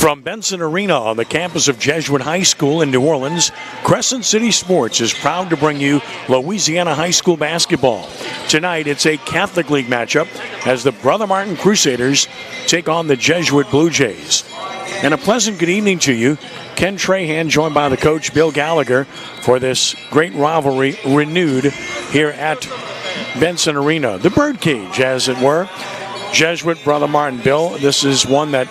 From Benson Arena on the campus of Jesuit High School in New Orleans, Crescent City Sports is proud to bring you Louisiana High School basketball. Tonight, it's a Catholic League matchup as the Brother Martin Crusaders take on the Jesuit Blue Jays. And a pleasant good evening to you. Ken Trahan joined by the coach Bill Gallagher for this great rivalry renewed here at Benson Arena. The birdcage, as it were. Jesuit, Brother Martin. Bill, this is one that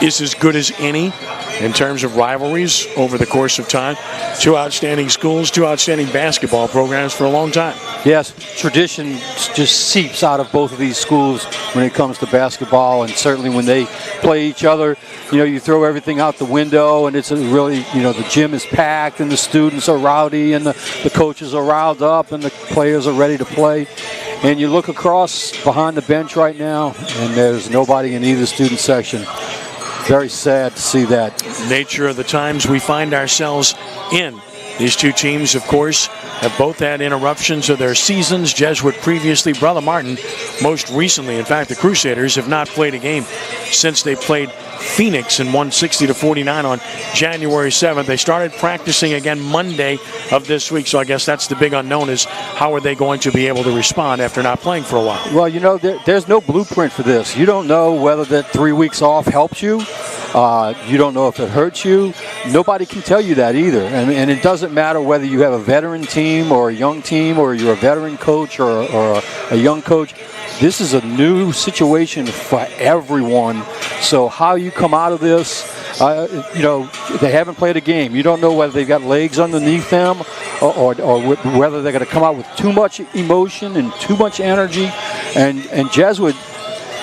is as good as any in terms of rivalries over the course of time. Two outstanding schools, two outstanding basketball programs for a long time. Yes, tradition just seeps out of both of these schools when it comes to basketball, and certainly when they play each other, you know, you throw everything out the window, and it's a really, you know, the gym is packed, and the students are rowdy, and the coaches are riled up, and the players are ready to play. And you look across behind the bench right now, and there's nobody in either student section. Very sad to see that. Nature of the times we find ourselves in. These two teams, of course, have both had interruptions of their seasons. Jesuit previously, Brother Martin most recently. In fact, the Crusaders have not played a game since they played Phoenix and won 60-49 on January 7th. They started practicing again Monday of this week, so I guess that's the big unknown is how are they going to be able to respond after not playing for a while? Well, you know, there's no blueprint for this. You don't know whether that 3 weeks off helps you. You don't know if it hurts you. Nobody can tell you that either. And it doesn't matter whether you have a veteran team or a young team or you're a veteran coach or a young coach. This is a new situation for everyone. So how you come out of this, you know, they haven't played a game. You don't know whether they've got legs underneath them or whether they're going to come out with too much emotion and too much energy. And Jesuit,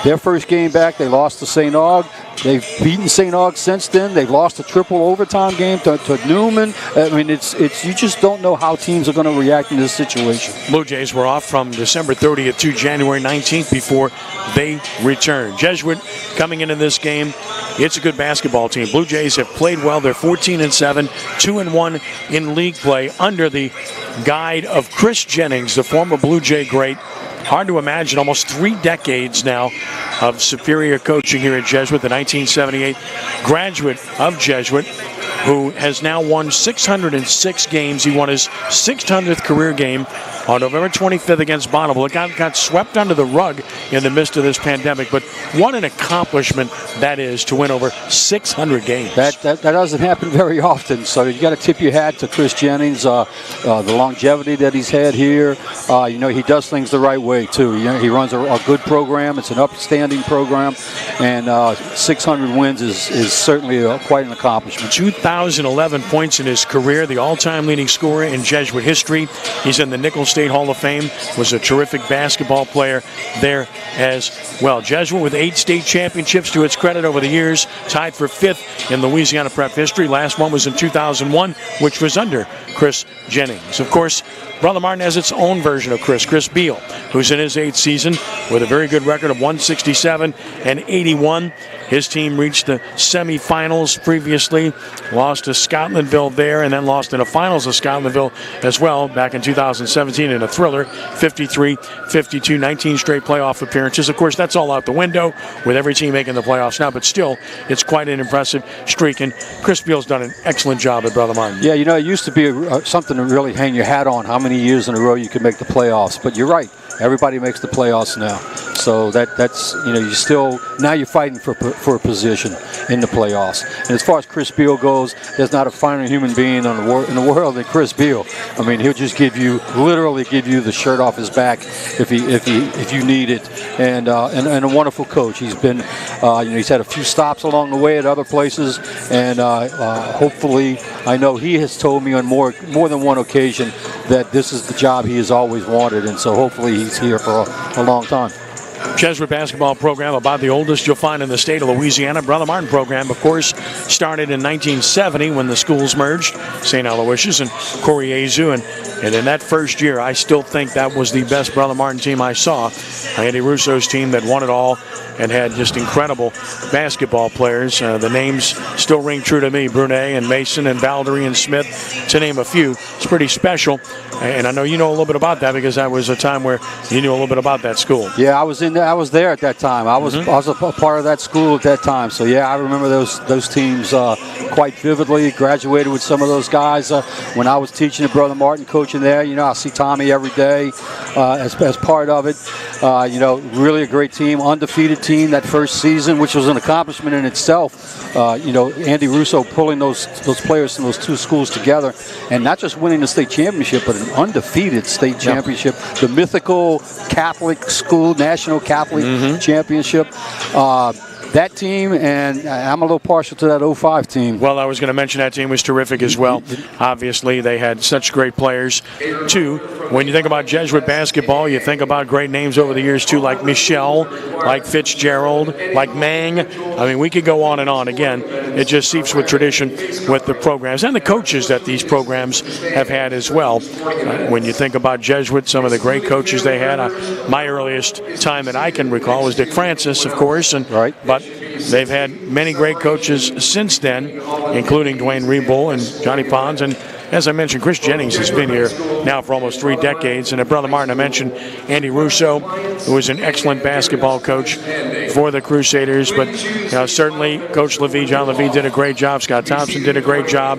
their first game back, they lost to St. Aug. They've beaten St. Aug since then. They've lost a triple overtime game to Newman. I mean, it's you just don't know how teams are going to react in this situation. Blue Jays were off from December 30th to January 19th before they returned. Jesuit coming into this game, it's a good basketball team. Blue Jays have played well. They're 14-7, 2-1 in league play under the guide of Chris Jennings, the former Blue Jay great. Hard to imagine, almost 3 decades now of superior coaching here at Jesuit, the 1978 graduate of Jesuit, who has now won 606 games. He won his 600th career game on November 25th against Bonneville. It got swept under the rug in the midst of this pandemic, but what an accomplishment that is to win over 600 games. That doesn't happen very often, so you got to tip your hat to Chris Jennings, the longevity that he's had here. You know, he does things the right way, too. You know, he runs a good program. It's an upstanding program, and 600 wins is certainly quite an accomplishment. 2,011 points in his career, the all-time leading scorer in Jesuit history. He's in the Nichols State Hall of Fame, was a terrific basketball player there as well. Jesuit with 8 state championships to its credit over the years, tied for 5th in Louisiana Prep history. Last one was in 2001, which was under Chris Jennings. Of course, Brother Martin has its own version of Chris Beal, who's in his 8th season with a very good record of 167 and 81. His team reached the semifinals previously, lost to Scotlandville there, and then lost in the finals of Scotlandville as well back in 2017 in a thriller, 53-52, 19 straight playoff appearances. Of course, that's all out the window with every team making the playoffs now, but still, it's quite an impressive streak, and Chris Beal's done an excellent job at Brother Martin. Yeah, you know, it used to be something to really hang your hat on, how many years in a row you could make the playoffs, but you're right. Everybody makes the playoffs now. So that's, you know, now you're fighting for a position in the playoffs. And as far as Chris Beal goes, there's not a finer human being in the world than Chris Beal. I mean, he'll just literally give you the shirt off his back if you need it. And a wonderful coach. He's been, you know, he's had a few stops along the way at other places, and hopefully, I know he has told me on more than one occasion that this is the job he has always wanted, and so hopefully he's here for a long time. Jesuit basketball program, about the oldest you'll find in the state of Louisiana. Brother Martin program, of course, started in 1970 when the schools merged, St. Aloysius and Coriezu, and And in that first year, I still think that was the best Brother Martin team I saw. Andy Russo's team that won it all and had just incredible basketball players. The names still ring true to me, Brunet and Mason and Valdery and Smith, to name a few. It's pretty special. And I know you know a little bit about that because that was a time where you knew a little bit about that school. Yeah, I was there at that time. I was a part of that school at that time. So yeah, I remember those teams quite vividly. Graduated with some of those guys when I was teaching at Brother Martin, coaching there. I see Tommy every day as part of it. Really a great team, undefeated team that first season, which was an accomplishment in itself. Andy Russo pulling those players from those two schools together, and not just winning the state championship, but an undefeated state championship, the mythical Catholic school national Catholic championship. That team, and I'm a little partial to that 05 team. Well, I was going to mention that team was terrific as well. Obviously, they had such great players, too. When you think about Jesuit basketball, you think about great names over the years, too, like Michelle, like Fitzgerald, like Mang. I mean, we could go on and on. Again, it just seeps with tradition with the programs and the coaches that these programs have had as well. When you think about Jesuit, some of the great coaches they had, my earliest time that I can recall was Dick Francis, of course, but they've had many great coaches since then, including Dwayne Reboul and Johnny Pons. And as I mentioned, Chris Jennings has been here now for almost 3 decades. And at Brother Martin, I mentioned Andy Russo, who was an excellent basketball coach for the Crusaders. But certainly Coach Levy, John Levy, did a great job. Scott Thompson did a great job.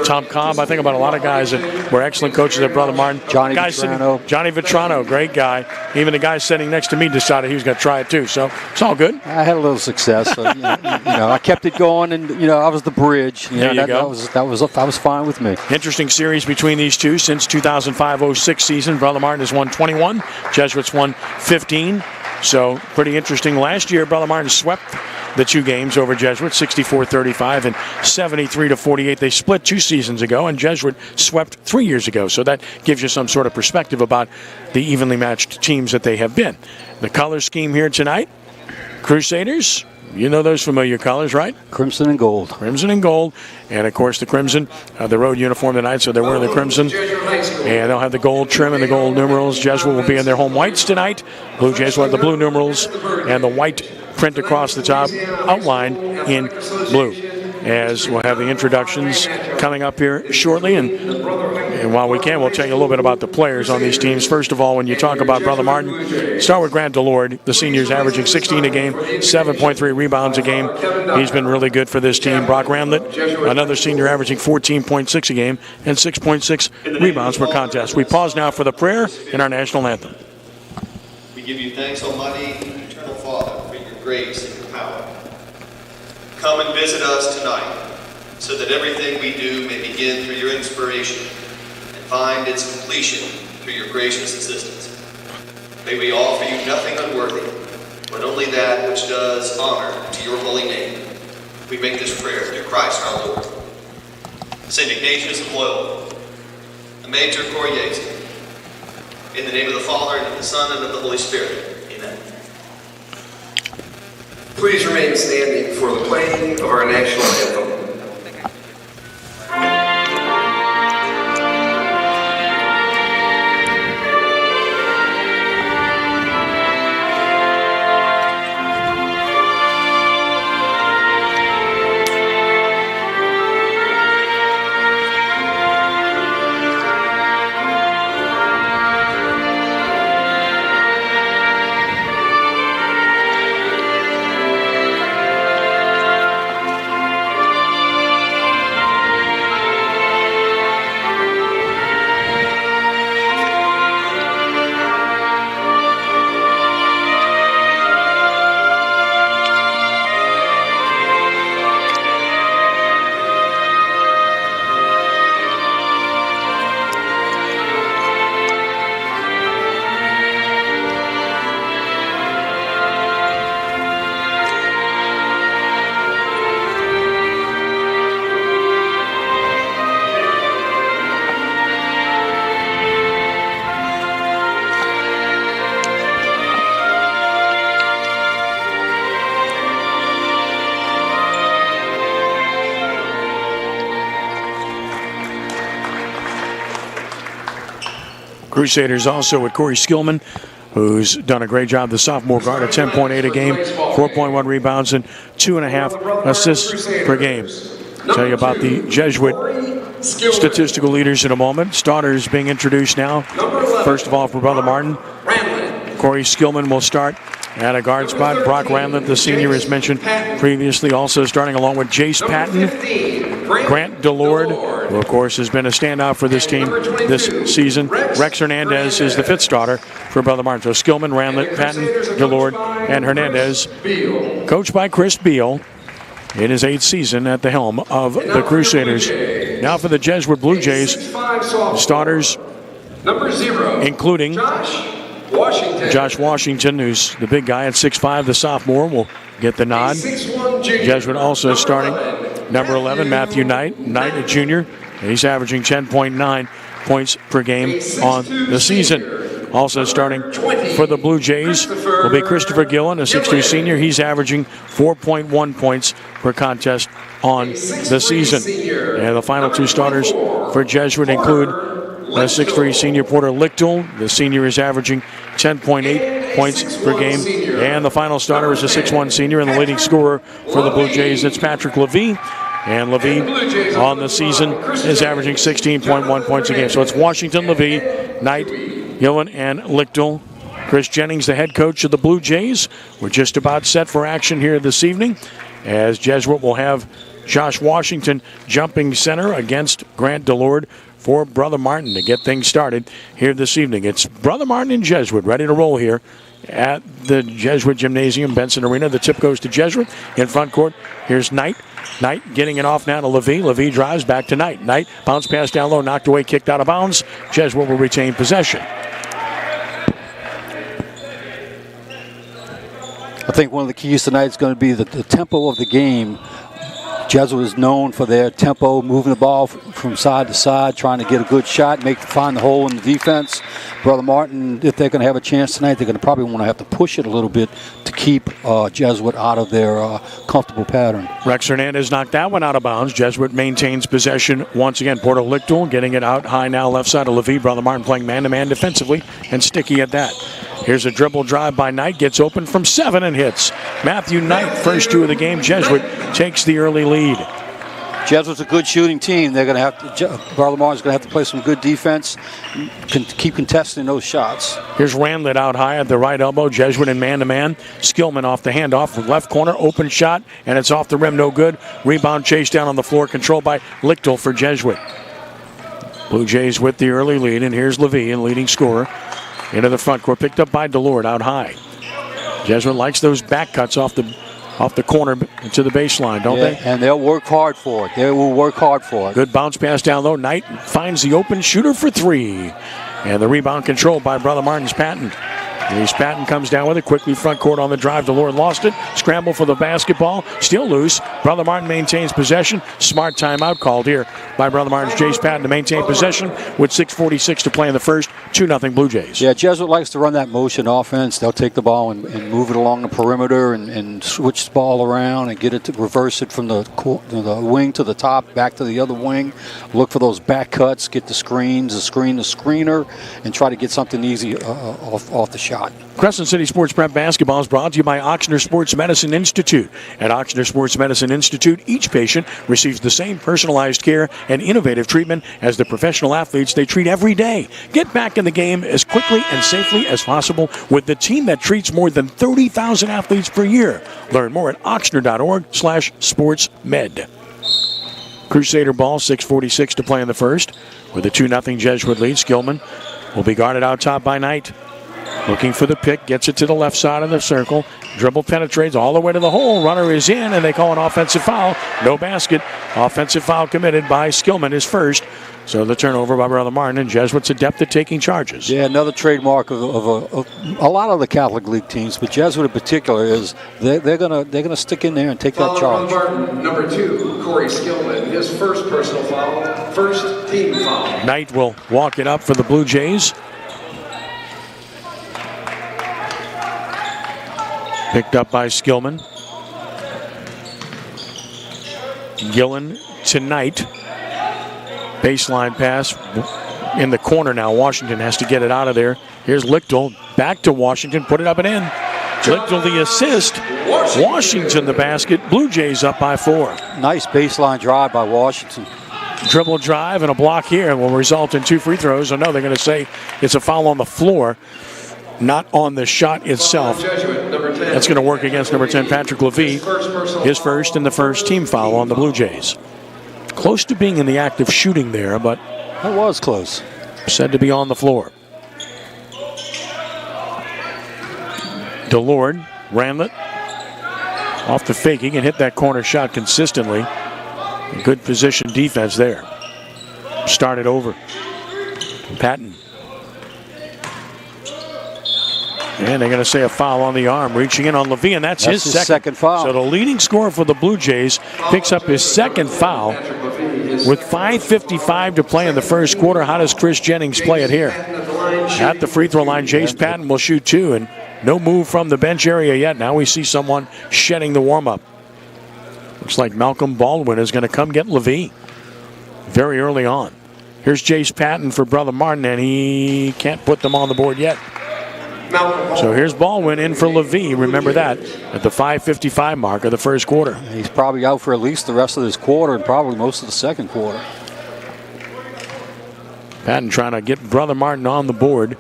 Tom Cobb, I think about a lot of guys that were excellent coaches at Brother Martin. Johnny Vitrano, great guy. Even the guy sitting next to me decided he was going to try it too. So it's all good. I had a little success. So, I kept it going, and I was the bridge. There you go. That was fine with me. Interesting series between these two since 2005-06 season. Brother Martin has won 21. Jesuits won 15. So pretty interesting. Last year, Brother Martin swept the 2 games over Jesuit, 64-35 and 73-48. They split 2 seasons ago, and Jesuit swept 3 years ago. So that gives you some sort of perspective about the evenly matched teams that they have been. The color scheme here tonight, Crusaders, you know those familiar colors, right? Crimson and gold. Crimson and gold. And, of course, the crimson, the road uniform tonight, so they're wearing the crimson. And they'll have the gold trim and the gold numerals. Jesuit will be in their home whites tonight. Blue Jays will have the blue numerals and the white print across the top, outlined in blue. As we'll have the introductions coming up here shortly. And while we can, we'll tell you a little bit about the players on these teams. First of all, when you talk about Brother Martin, start with Grant Delord. The senior's averaging 16 a game, 7.3 rebounds a game. He's been really good for this team. Brock Ramlett, another senior, averaging 14.6 a game and 6.6 rebounds per contest. We pause now for the prayer and our national anthem. We give you thanks, Almighty, Eternal Father, for your grace and your power. Come and visit us tonight, so that everything we do may begin through your inspiration and find its completion through your gracious assistance. May we offer you nothing unworthy, but only that which does honor to your holy name. We make this prayer through Christ our Lord. St. Ignatius of Loyola, the Mater Coriates, in the name of the Father, and of the Son, and of the Holy Spirit. Amen. Please remain standing for the playing of our national anthem. Crusaders also with Corey Skillman, who's done a great job, the sophomore guard, at 10.8 a game, 4.1 rebounds, and 2.5 assists per game. Tell you about the Jesuit statistical leaders in a moment. Starters being introduced now. First of all, for Brother Martin, Corey Skillman will start at a guard spot. Brock Randlett, the senior, as mentioned previously, also starting along with Jace Patton. Grant Delord, who of course has been a standout for this team this season. Rex Hernandez is the fifth starter for Brother Martin. So Skillman, Randlett, Patton, Delord, and Hernandez. Coached by Chris Beal in his 8th season at the helm of the Crusaders. Now for the Jesuit Blue Jays, starters including Josh Washington, who's the big guy at 6'5", the sophomore, will get the nod. Jesuit also starting number 11, Matthew Knight. Knight, a junior. He's averaging 10.9 points per game on the season. Also starting for the Blue Jays will be Christopher Gillen, a 6'2" senior. He's averaging 4.1 points per contest on the season. And the final two starters for Jesuit include a 6'3" senior Porter Lichtel. The senior is averaging 10.8 points per game. And the final starter is a 6'1" senior and the leading scorer for the Blue Jays. It's Patrick Levy. And Levy on the season is averaging 16.1 points a game. So it's Washington, Levy, Knight, Gillen, and Lichtel. Chris Jennings, the head coach of the Blue Jays. We're just about set for action here this evening, as Jesuit will have Josh Washington jumping center against Grant Delord for Brother Martin to get things started here this evening. It's Brother Martin and Jesuit ready to roll here at the Jesuit Gymnasium, Benson Arena. The tip goes to Jesuit in front court. Here's Knight. Knight getting it off now to Levy. Levy drives back to Knight. Knight bounce pass down low, knocked away, kicked out of bounds. Jesuit will retain possession. I think one of the keys tonight is going to be the tempo of the game. Jesuit is known for their tempo, moving the ball from side to side, trying to get a good shot, find the hole in the defense. Brother Martin, if they're going to have a chance tonight, they're going to probably want to have to push it a little bit to keep Jesuit out of their comfortable pattern. Rex Hernandez knocked that one out of bounds. Jesuit maintains possession once again. Porter Lichtel getting it out high now, left side of Levy. Brother Martin playing man-to-man defensively and sticky at that. Here's a dribble drive by Knight, gets open from 7 and hits. Matthew Knight, first two of the game. Jesuit takes the early lead. Jesuit's a good shooting team. They're going to have to, Brother Martin's going to have to play some good defense, keep contesting those shots. Here's Randlett out high at the right elbow. Jesuit in man-to-man. Skillman off the handoff from left corner. Open shot, and it's off the rim. No good. Rebound chase down on the floor. Controlled by Lichtel for Jesuit. Blue Jays with the early lead, and here's Levy, in leading scorer. Into the front court, picked up by Delord out high. Jesuit likes those back cuts off the corner to the baseline, don't they? And they'll work hard for it. They will work hard for it. Good bounce pass down low. Knight finds the open shooter for 3. And the rebound controlled by Brother Martin's Patton. Patton comes down with it quickly, front court on the drive. Delord lost it. Scramble for the basketball. Still loose. Brother Martin maintains possession. Smart timeout called here by Brother Martin's Jace Patton to maintain possession with 6:46 to play in the first. 2-0 Blue Jays. Yeah, Jesuit likes to run that motion offense. They'll take the ball and move it along the perimeter and switch the ball around and get it to reverse it from the wing to the top, back to the other wing. Look for those back cuts, get the screens, the screener, and try to get something easy off the shot. Crescent City Sports Prep Basketball is brought to you by Ochsner Sports Medicine Institute. At Ochsner Sports Medicine Institute, each patient receives the same personalized care and innovative treatment as the professional athletes they treat every day. Get back in the game as quickly and safely as possible with the team that treats more than 30,000 athletes per year. Learn more at ochsner.org/sportsmed. Crusader ball, 6:46 to play in the first. With a 2-0 Jesuit lead, Skillman will be guarded out top by Knight. Looking for the pick, gets it to the left side of the circle. Dribble penetrates all the way to the hole. Runner is in, and they call an offensive foul. No basket. Offensive foul committed by Skillman, his first. So the turnover by Brother Martin, and Jesuit's adept at taking charges. Yeah, another trademark of a lot of the Catholic League teams, but Jesuit in particular is they're gonna stick in there and take that charge. Martin, number 2, Corey Skillman, his first personal foul, first team foul. Knight will walk it up for the Blue Jays. Picked up by Skillman. Gillen to Knight. Baseline pass in the corner now. Washington has to get it out of there. Here's Lichtel. Back to Washington. Put it up and in. Lichtel the assist. Washington the basket. Blue Jays up by 4. Nice baseline drive by Washington. Dribble drive and a block here and will result in 2 free throws. Oh, no, they're going to say it's a foul on the floor, not on the shot itself. That's going to work against number 10, Patrick Levy. His first and the first team foul on the Blue Jays. Close to being in the act of shooting there, but that was close. Said to be on the floor. DeLord, Ranlett, off the fake. He can hit that corner shot consistently. Good position defense there. Started over. Patton. And they're going to say a foul on the arm. Reaching in on Levy, and that's his second foul. So the leading scorer for the Blue Jays picks up his second foul. With 5:55 to play in the first quarter, how does Chris Jennings play it here? At the free throw line, Jace Patton will shoot 2, and no move from the bench area yet. Now we see someone shedding the warm-up. Looks like Malcolm Baldwin is going to come get Levy very early on. Here's Jace Patton for Brother Martin, and he can't put them on the board yet. So here's Baldwin in for Levy. Remember that at the 5:55 mark of the first quarter. He's probably out for at least the rest of this quarter and probably most of the second quarter. Patton trying to get Brother Martin on the board.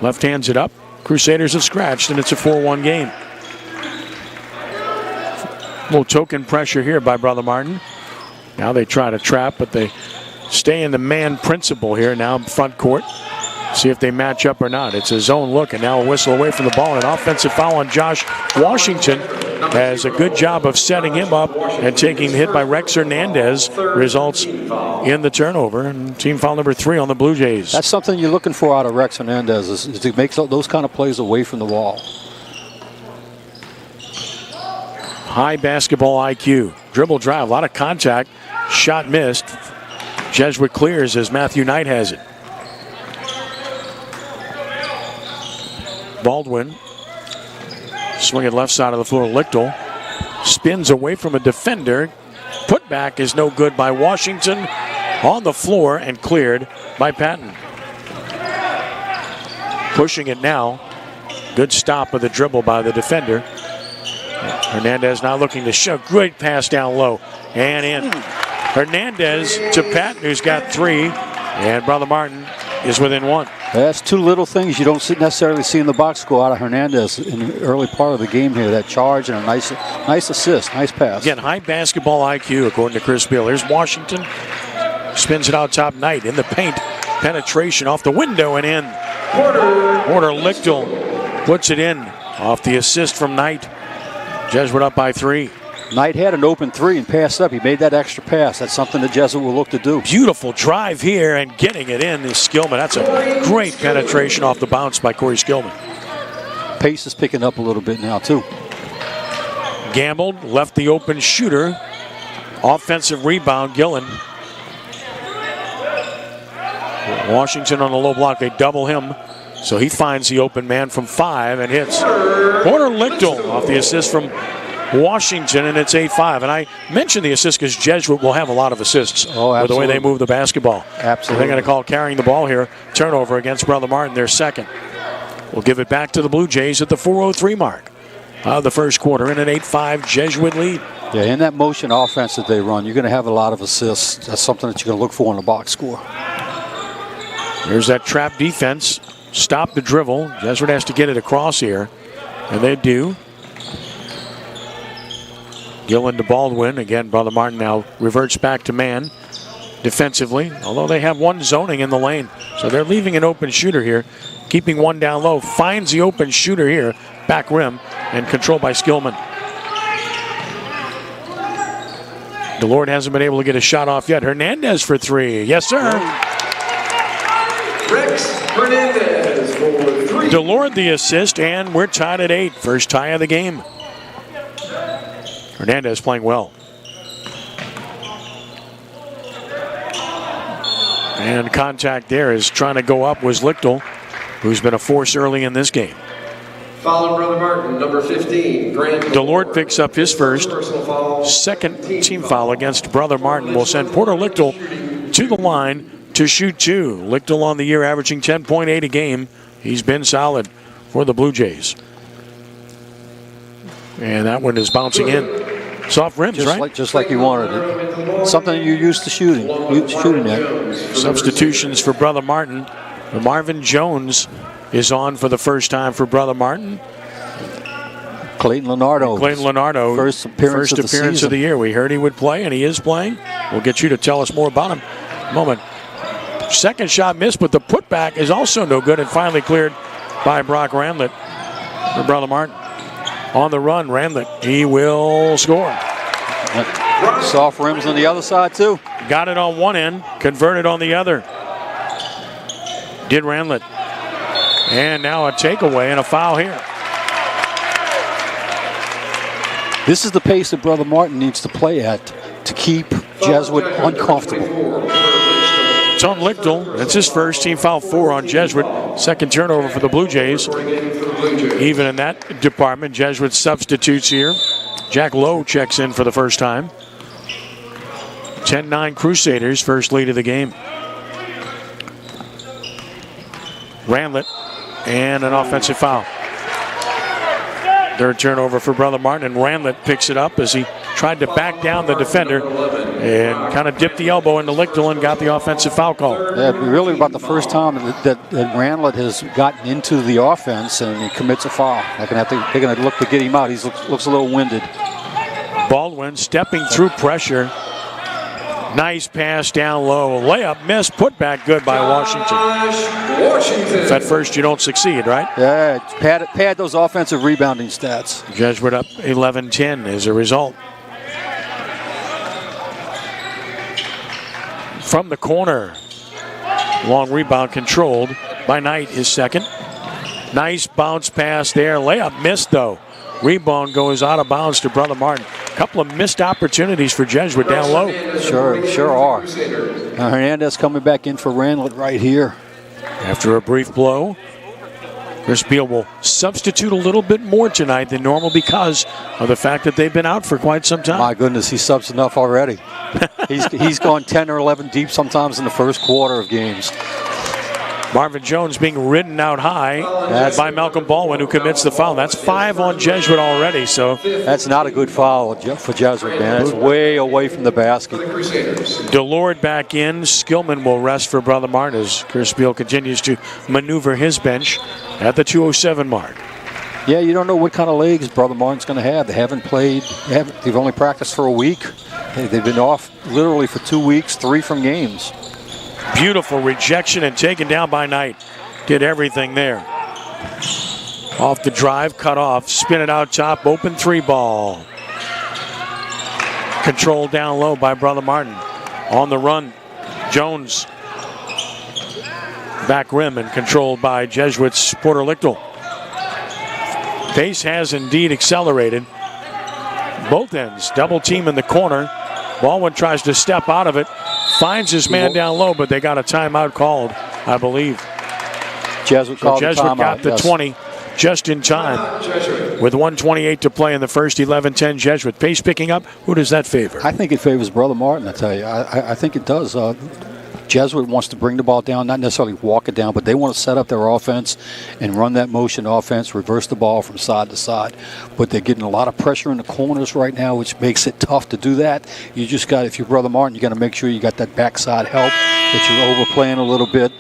Left hands it up. Crusaders have scratched, and it's a 4-1 game. A little token pressure here by Brother Martin. Now they try to trap, but they stay in the man principle here now front court. See if they match up or not. It's a zone look, and now a whistle away from the ball. An offensive foul on Josh Washington has a good job of setting him up and taking the hit by Rex Hernandez. Results in the turnover. And team foul number 3 on the Blue Jays. That's something you're looking for out of Rex Hernandez is to make those kind of plays away from the wall. High basketball IQ. Dribble drive, a lot of contact. Shot missed. Jesuit clears as Matthew Knight has it. Baldwin. Swinging left side of the floor. Lichtel spins away from a defender. Put back is no good by Washington. On the floor and cleared by Patton. Pushing it now. Good stop of the dribble by the defender. Hernandez now looking to show. Great pass down low and in. Hernandez to Patton, who's got 3, and Brother Martin is within 1. That's 2 little things you don't necessarily see in the box score out of Hernandez in the early part of the game here. That charge and a nice assist, nice pass. Again, high basketball IQ according to Chris Beal. Here's Washington. Spins it out top. Knight in the paint. Penetration off the window and in. Porter Lichtel puts it in off the assist from Knight. Jesuit up by 3. Knight had an open 3 and passed up. He made that extra pass. That's something the Jesuit will look to do. Beautiful drive here and getting it in is Skillman. That's a great penetration off the bounce by Corey Skillman. Pace is picking up a little bit now too. Gambled, left the open shooter. Offensive rebound, Gillen. Washington on the low block. They double him. So he finds the open man from 5 and hits. Porter Lichtel off the assist from Washington, and it's 8-5. And I mentioned the assist because Jesuit will have a lot of assists with the way they move the basketball. Absolutely. So they're going to call carrying the ball here. Turnover against Brother Martin, their second. We'll give it back to the Blue Jays at the 4:03 mark of the first quarter in an 8-5 Jesuit lead. Yeah, in that motion offense that they run, you're going to have a lot of assists. That's something that you're going to look for in the box score. There's that trap defense. Stop the dribble. Jesuit has to get it across here, and they do. Gillen to Baldwin. Again, Brother Martin now reverts back to man defensively, although they have one zoning in the lane. So they're leaving an open shooter here, keeping one down low. Finds the open shooter here, back rim, and controlled by Skillman. DeLord hasn't been able to get a shot off yet. Hernandez for 3. Yes, sir. Rex Hernandez for 3. DeLord the assist, and we're tied at 8. First tie of the game. Hernandez playing well. And contact there is trying to go up was Lichtel, who's been a force early in this game. Foul on Brother Martin, number 15, Grant. DeLord picks up his first. Second team foul against Brother Martin will send Porter Lichtel to the line to shoot 2. Lichtel on the year averaging 10.8 a game. He's been solid for the Blue Jays. And that one is bouncing in. Soft rims, right? Just like you wanted it. Something you're used to shooting at. Substitutions for Brother Martin. Marvin Jones is on for the first time for Brother Martin. Clayton Leonardo. First appearance of the year. We heard he would play, and he is playing. We'll get you to tell us more about him in a moment. Second shot missed, but the putback is also no good, and finally cleared by Brock Randlett for Brother Martin. On the run, Randlett, he will score. Soft rims on the other side, too. Got it on one end, converted on the other. Did Randlett. And now a takeaway and a foul here. This is the pace that Brother Martin needs to play at to keep Jesuit uncomfortable. Tom Lichtel, that's his first, team foul 4 on Jesuit. Second turnover for the Blue Jays. Even in that department, Jesuit substitutes here. Jack Lowe checks in for the first time. 10-9 Crusaders, first lead of the game. Randlett, and an offensive foul. Third turnover for Brother Martin, and Randlett picks it up as he tried to back down the defender and kind of dipped the elbow into Lichtel and got the offensive foul call. Yeah, really about the first time that Randlett has gotten into the offense and he commits a foul. They're going to look to get him out. He looks a little winded. Baldwin stepping through pressure. Nice pass down low. Layup missed. Put back good by Washington. If at first you don't succeed, right? Yeah, pad those offensive rebounding stats. Jesuit up 11-10 as a result. From the corner. Long rebound controlled by Knight, his second. Nice bounce pass there. Layup missed, though. Rebound goes out of bounds to Brother Martin. Couple of missed opportunities for Jesuit down low. Sure are. Now Hernandez coming back in for Randlett right here. After a brief blow, Chris Beal will substitute a little bit more tonight than normal because of the fact that they've been out for quite some time. My goodness, he subs enough already. He's gone 10 or 11 deep sometimes in the first quarter of games. Marvin Jones being ridden out high by Malcolm Baldwin, who commits the foul. That's 5 on Jesuit already. So that's not a good foul for Jesuit, man. It's way away from the basket. Delord back in. Skillman will rest for Brother Martin as Chris Beal continues to maneuver his bench at the 2:07 mark. Yeah, you don't know what kind of legs Brother Martin's going to have. They haven't played. They've only practiced for a week. They've been off literally for 2 weeks, 3 from games. Beautiful rejection and taken down by Knight. Did everything there. Off the drive, cut off, spin it out top, open 3 ball. Controlled down low by Brother Martin. On the run, Jones. Back rim and controlled by Jesuit's Porter Lichtel. Pace has indeed accelerated. Both ends, double team in the corner. Baldwin tries to step out of it. Finds his man down low, but they got a timeout called, I believe. Jesuit got the 20 just in time. With 1:28 to play in the first, 11-10 Jesuit. Pace picking up. Who does that favor? I think it favors Brother Martin, I tell you. I think it does. Jesuit wants to bring the ball down, not necessarily walk it down, but they want to set up their offense and run that motion offense, reverse the ball from side to side. But they're getting a lot of pressure in the corners right now, which makes it tough to do that. You just got, if you're Brother Martin, you got to make sure you got that backside help, that you're overplaying a little bit,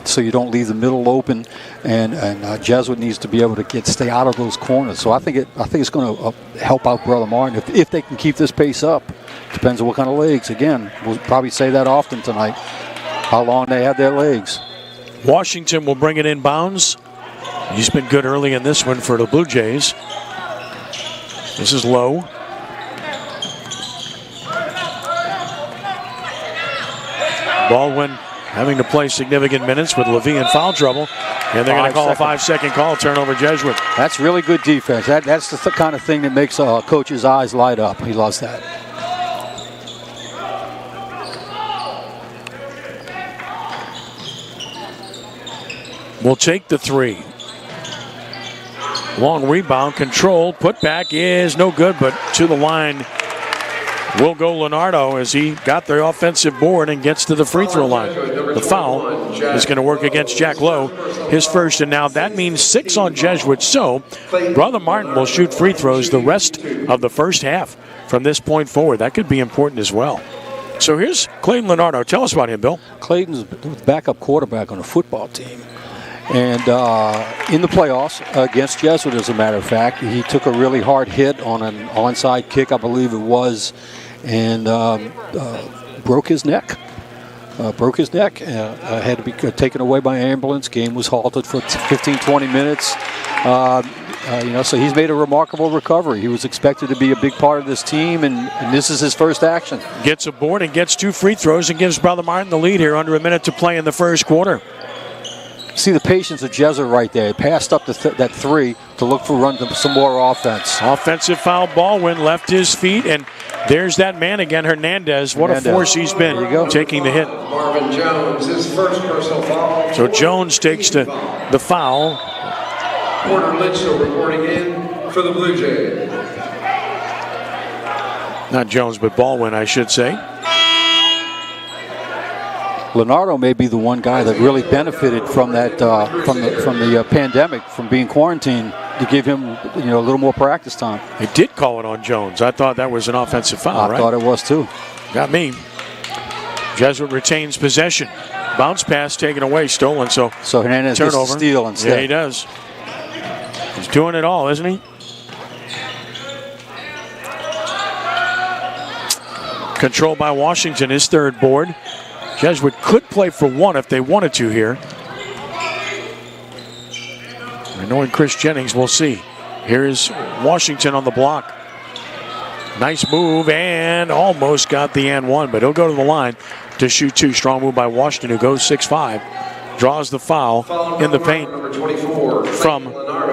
so you don't leave the middle open. And Jesuit needs to be able to stay out of those corners. So I think it's going to help out Brother Martin if they can keep this pace up. Depends on what kind of legs. Again, we'll probably say that often tonight, how long they have their legs. Washington will bring it in bounds. He's been good early in this one for the Blue Jays. This is low. Baldwin having to play significant minutes with Levy in foul trouble. And they're going to call a 5-second call, turnover Jesuit. That's really good defense. That's the kind of thing that makes a coach's eyes light up. He loves that. Will take the 3. Long rebound, control, put back is no good, but to the line will go Leonardo as he got the offensive board and gets to the free throw line. The foul is going to work against Jack Lowe, his first, and now that means 6 on Jesuit. So Brother Martin will shoot free throws the rest of the first half from this point forward. That could be important as well. So here's Clayton Leonardo. Tell us about him, Bill. Clayton's backup quarterback on a football team. And in the playoffs against Jesuit, as a matter of fact, he took a really hard hit on an onside kick, I believe it was, and broke his neck. Had to be taken away by ambulance. Game was halted for 15, 20 minutes. So he's made a remarkable recovery. He was expected to be a big part of this team, and this is his first action. Gets a board and gets 2 free throws and gives Brother Martin the lead here under a minute to play in the first quarter. See the patience of Jesuit right there. He passed up that 3 to look for some more offense. Offensive foul. Baldwin left his feet, and there's that man again, Hernandez. What a force he's been taking the hit. Marvin Jones, his first personal foul. So Jones takes the foul. Porter Litchell reporting in for the Blue Jays. Not Jones, but Baldwin, I should say. Leonardo may be the one guy that really benefited from that from the pandemic, from being quarantined, to give him a little more practice time. They did call it on Jones. I thought that was an offensive foul. I thought it was too. Got me. Jesuit retains possession. Bounce pass taken away, stolen. So Hernandez gets the steal instead. Yeah, he does. He's doing it all, isn't he? Controlled by Washington, his third board. Jesuit could play for 1 if they wanted to here. Knowing Chris Jennings, we'll see. Here is Washington on the block. Nice move and almost got the and 1, but he'll go to the line to shoot 2. Strong move by Washington, who goes 6'5". Draws the foul in the paint from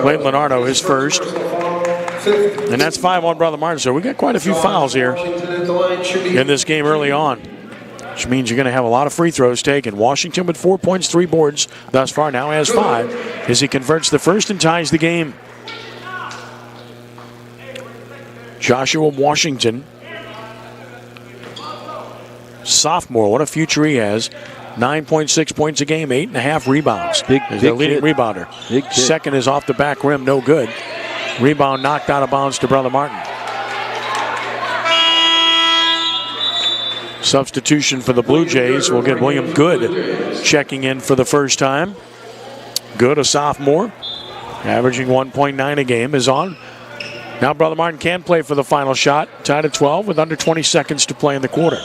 Clayton Leonardo, his first. And that's 5 on Brother Martin. So we got quite a few fouls here in this game early on, which means you're going to have a lot of free throws taken. Washington with 4 points, 3 boards thus far, now has 5 as he converts the first and ties the game. Joshua Washington, sophomore, what a future he has. 9.6 points a game, 8.5 rebounds. Big leading rebounder. Second is off the back rim, no good. Rebound knocked out of bounds to Brother Martin. Substitution for the Blue Jays. We'll get William Good checking in for the first time. Good, a sophomore, averaging 1.9 a game, is on. Now Brother Martin can play for the final shot. Tied at 12 with under 20 seconds to play in the quarter.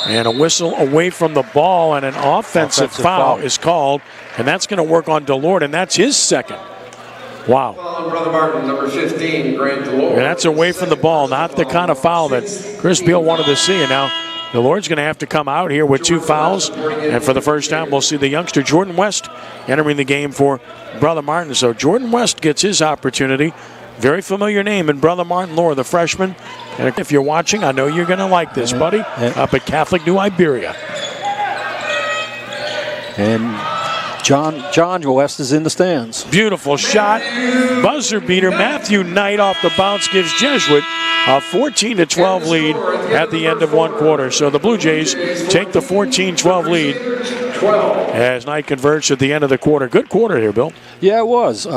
And a whistle away from the ball, and an offensive foul is called. And that's going to work on Delord, and that's his second. Wow. Brother Martin, number 15, Grant Delord. And that's away from the ball, not the kind of foul that Chris Beal wanted to see. And now Delord's going to have to come out here with 2 fouls. And for the first time, we'll see the youngster Jordan West entering the game for Brother Martin. So Jordan West gets his opportunity. Very familiar name in Brother Martin lore, the freshman. And if you're watching, I know you're going to like this, buddy, up at Catholic New Iberia. And John West is in the stands. Beautiful shot. Buzzer beater. Matthew Knight off the bounce gives Jesuit a 14-12 lead at the end of 1 quarter. So the Blue Jays take the 14-12 lead as Knight converts at the end of the quarter. Good quarter here, Bill. Yeah, it was.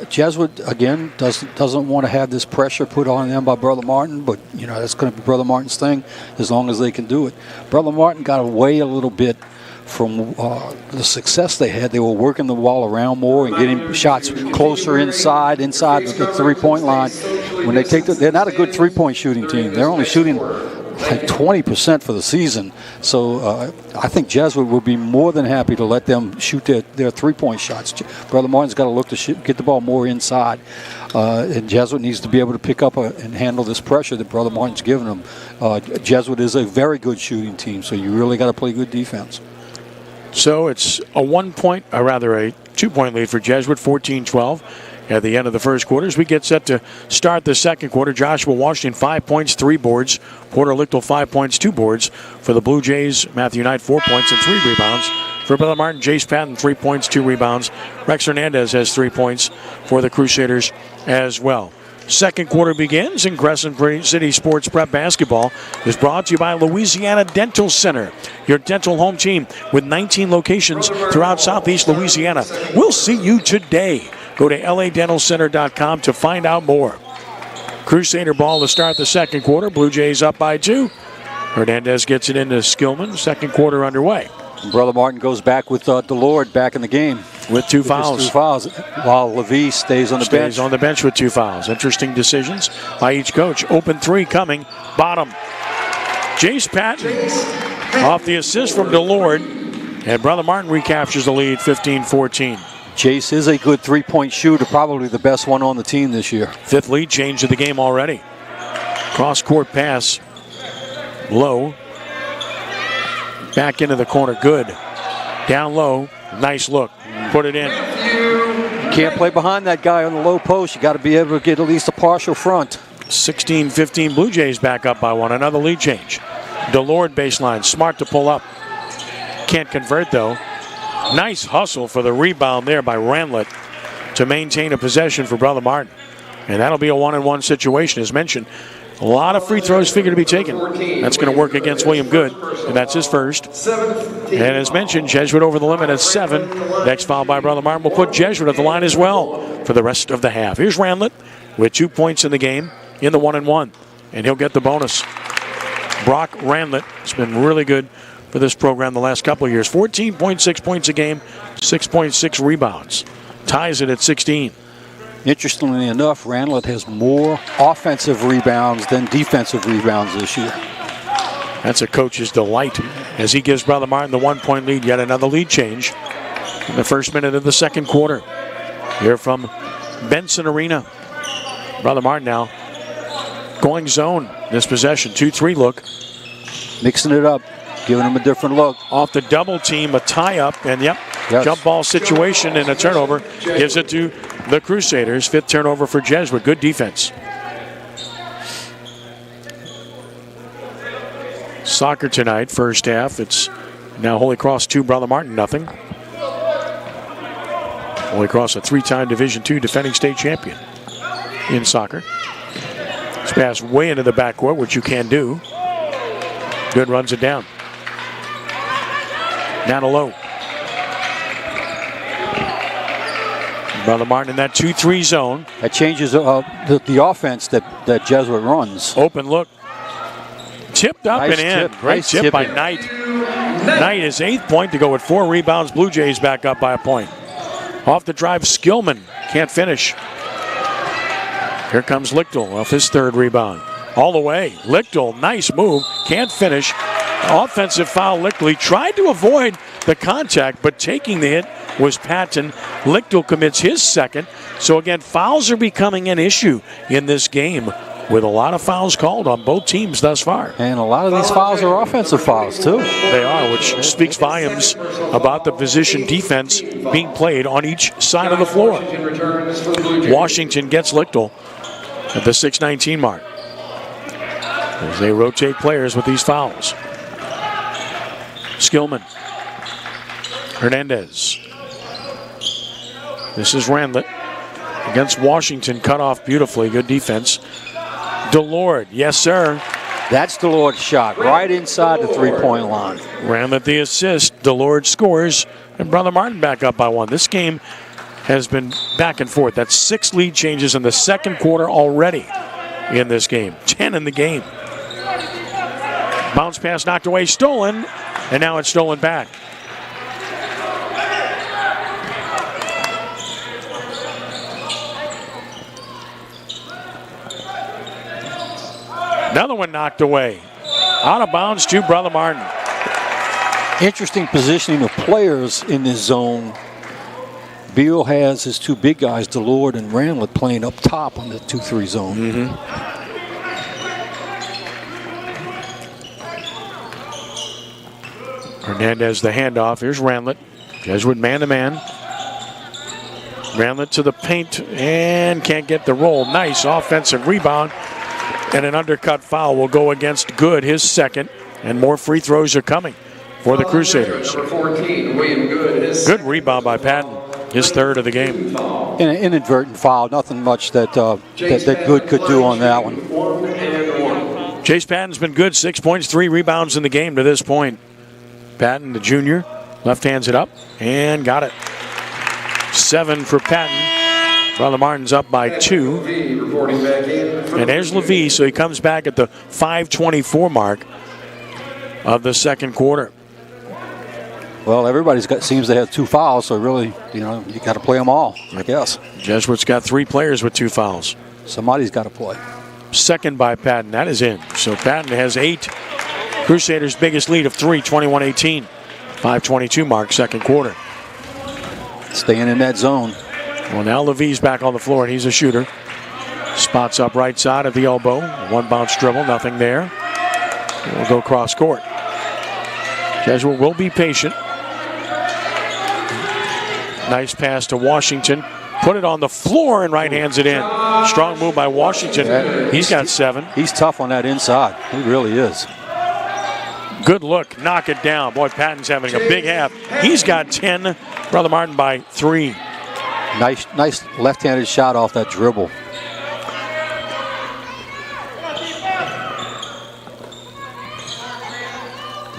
Jesuit, again, doesn't want to have this pressure put on them by Brother Martin, but, that's going to be Brother Martin's thing as long as they can do it. Brother Martin got away a little bit from the success they had. They were working the ball around more and getting shots closer inside the three-point line. When they they're not a good three-point shooting team. They're only shooting like 20% for the season. So I think Jesuit will be more than happy to let them shoot their three-point shots. Brother Martin's got to look to get the ball more inside. And Jesuit needs to be able to pick up and handle this pressure that Brother Martin's giving them. Jesuit is a very good shooting team, so you really got to play good defense. So it's a 2-point lead for Jesuit, 14-12 at the end of the first quarter. As we get set to start the second quarter, Joshua Washington, 5 points, 3 boards. Porter Lichtel, 5 points, 2 boards. For the Blue Jays, Matthew Knight, 4 points and 3 rebounds. For Brother Martin, Jace Patton, 3 points, 2 rebounds. Rex Hernandez has 3 points for the Crusaders as well. Second quarter begins, and Crescent City Sports Prep Basketball is brought to you by Louisiana Dental Center, your dental home team with 19 locations throughout Southeast Louisiana. We'll see you today. Go to ladentalcenter.com to find out more. Crusader ball to start the second quarter. Blue Jays up by 2. Hernandez gets it into Skillman. Second quarter underway. Brother Martin goes back with Delord back in the game. With two fouls. While Levy stays on the bench. Stays on the bench with 2 fouls. Interesting decisions by each coach. Open 3 coming. Bottom. Jace Patton off the assist from Delord. And Brother Martin recaptures the lead 15-14. Jace is a good three-point shooter, probably the best one on the team this year. 5th lead change of the game already. Cross-court pass. Low. Back into the corner. Good. Down low. Nice look. Put it in. You can't play behind that guy on the low post. You got to be able to get at least a partial front. 16-15. Blue Jays back up by 1. Another lead change. Delord baseline. Smart to pull up. Can't convert, though. Nice hustle for the rebound there by Ranlett to maintain a possession for Brother Martin. And that'll be a 1-on-1 situation. As mentioned, a lot of free throws figure to be taken. That's going to work against William Good, and that's his first. And as mentioned, Jesuit over the limit at 7. Next foul by Brother Martin will put Jesuit at the line as well for the rest of the half. Here's Ranlett with 2 points in the game in the 1-on-1, and he'll get the bonus. Brock Ranlett has been really good for this program the last couple of years. 14.6 points a game, 6.6 rebounds. Ties it at 16. Interestingly enough, Ranlett has more offensive rebounds than defensive rebounds this year. That's a coach's delight as he gives Brother Martin the 1-point lead. Yet another lead change in the first minute of the second quarter. Here from Benson Arena. Brother Martin now going zone this possession. 2-3 look. Mixing it up. Giving him a different look. Off the double team, a tie-up, and jump ball situation and a turnover. Gives it to the Crusaders. 5th turnover for Jesuit. Good defense. Soccer tonight, first half. It's now Holy Cross 2, Brother Martin nothing. Holy Cross, a 3-time Division II defending state champion in soccer. It's passed way into the backcourt, which you can do. Good runs it down. Down to low. Brother Martin in that 2-3 zone. That changes the offense that Jesuit runs. Open look. Tipped up nice and in. Tip. Great nice tip by tipping. Knight. Knight is 8th point to go with 4 rebounds. Blue Jays back up by a point. Off the drive, Skillman can't finish. Here comes Lichtel off his 3rd rebound. All the way. Lichtel, nice move. Can't finish. Offensive foul, Lichtel. He tried to avoid the contact, but taking the hit was Patton. Lichtel commits his 2nd. So again, fouls are becoming an issue in this game with a lot of fouls called on both teams thus far. And a lot of these fouls are offensive fouls, too. They are, which speaks volumes about the position defense being played on each side of the floor. Washington gets Lichtel at the 6:19 mark as they rotate players with these fouls. Skillman. Hernandez. This is Ranlett against Washington. Cut off beautifully. Good defense. Delord. Yes, sir. That's Delord's shot. Right inside the 3-point line. Ranlett the assist. Delord scores. And Brother Martin back up by 1. This game has been back and forth. That's 6 lead changes in the second quarter already in this game. 10 in the game. Bounce pass knocked away. Stolen. And now it's stolen back. Another one knocked away. Out of bounds to Brother Martin. Interesting positioning of players in this zone. Beal has his 2 big guys, Delord and Ranlett, playing up top on the 2-3 zone. Hernandez the handoff. Here's Ranlett. Jesuit man-to-man. Ranlett to the paint and can't get the roll. Nice offensive rebound. And an undercut foul will go against Good, his 2nd. And more free throws are coming for the Crusaders. Number 14, William Good. Good rebound by Patton. his third of the game. An inadvertent foul, nothing much that Good could do on that one. Chase Patton's been good, 6 points, 3 rebounds in the game to this point. Patton, the junior, left hands it up and got it. 7 for Patton. Brother Martin's up by 2. And there's LeVee, so he comes back at the 5:24 mark of the second quarter. Well, everybody's seems to have 2 fouls, so really, you got to play them all, I guess. Jesuit's got 3 players with 2 fouls. Somebody's got to play. Second by Patton, that is in. So Patton has 8. Crusaders' biggest lead of 3, 21-18. 5:22 mark, second quarter. Staying in that zone. Well, now LeVee's back on the floor, and he's a shooter. Spots up right side at the elbow. 1 bounce dribble, nothing there. We'll go cross court. Jesuit will be patient. Nice pass to Washington. Put it on the floor and right hands it in. Strong move by Washington. He's got 7. He's tough on that inside. He really is. Good look. Knock it down. Boy, Patton's having a big half. He's got 10. Brother Martin by 3. Nice left-handed shot off that dribble.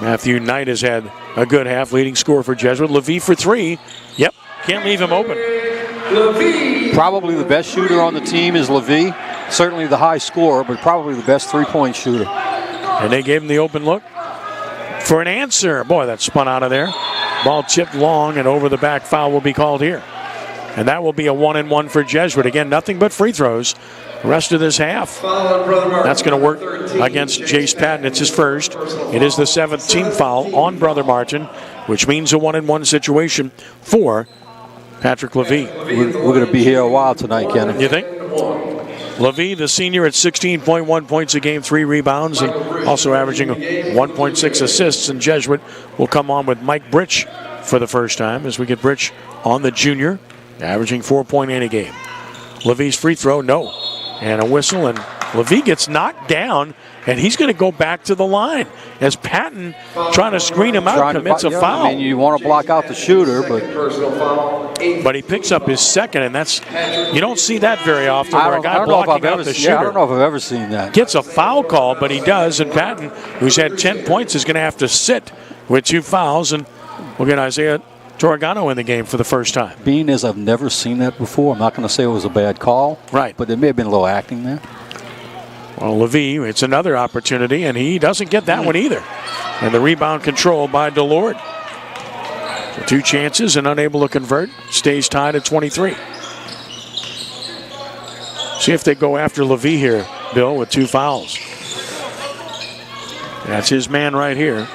Matthew Knight has had a good half, leading scorer for Jesuit. LeVee for 3. Yep, can't leave him open. Probably the best shooter on the team is LeVee. Certainly the high scorer, but probably the best three-point shooter. And they gave him the open look for an answer. Boy, that spun out of there. Ball chipped long, and over the back foul will be called here. And that will be a 1-and-1 for Jesuit. Again, nothing but free throws the rest of this half. That's going to work against Jace Patton. It's his first. It is the 7th team foul on Brother Martin, which means a 1-and-1 situation for Patrick LeVee. We're going to be here a while tonight, Ken. You think? LeVee, the senior, at 16.1 points a game, 3 rebounds, and also averaging 1.6 assists. And Jesuit will come on with Mike Britch for the first time as we get Britch on the junior, averaging 4.8 a game. LeVee's free throw, no. And a whistle, and LeVee gets knocked down, and he's going to go back to the line as Patton, trying to screen him out, commits a foul. I mean, you want to block out the shooter, but he picks up his second, and that's, you don't see that very often, where a guy blocking out the shooter. Yeah, I don't know if I've ever seen that. Gets a foul call, but he does, and Patton, who's had 10 points, is going to have to sit with 2 fouls, and we'll get Isaiah Torregano in the game for the first time. Being as I've never seen that before, I'm not going to say it was a bad call. Right. But there may have been a little acting there. Well, LeVee, it's another opportunity, and he doesn't get that one either. And the rebound control by DeLorde. So 2 chances and unable to convert. Stays tied at 23. See if they go after LeVee here, Bill, with 2 fouls. That's his man right here.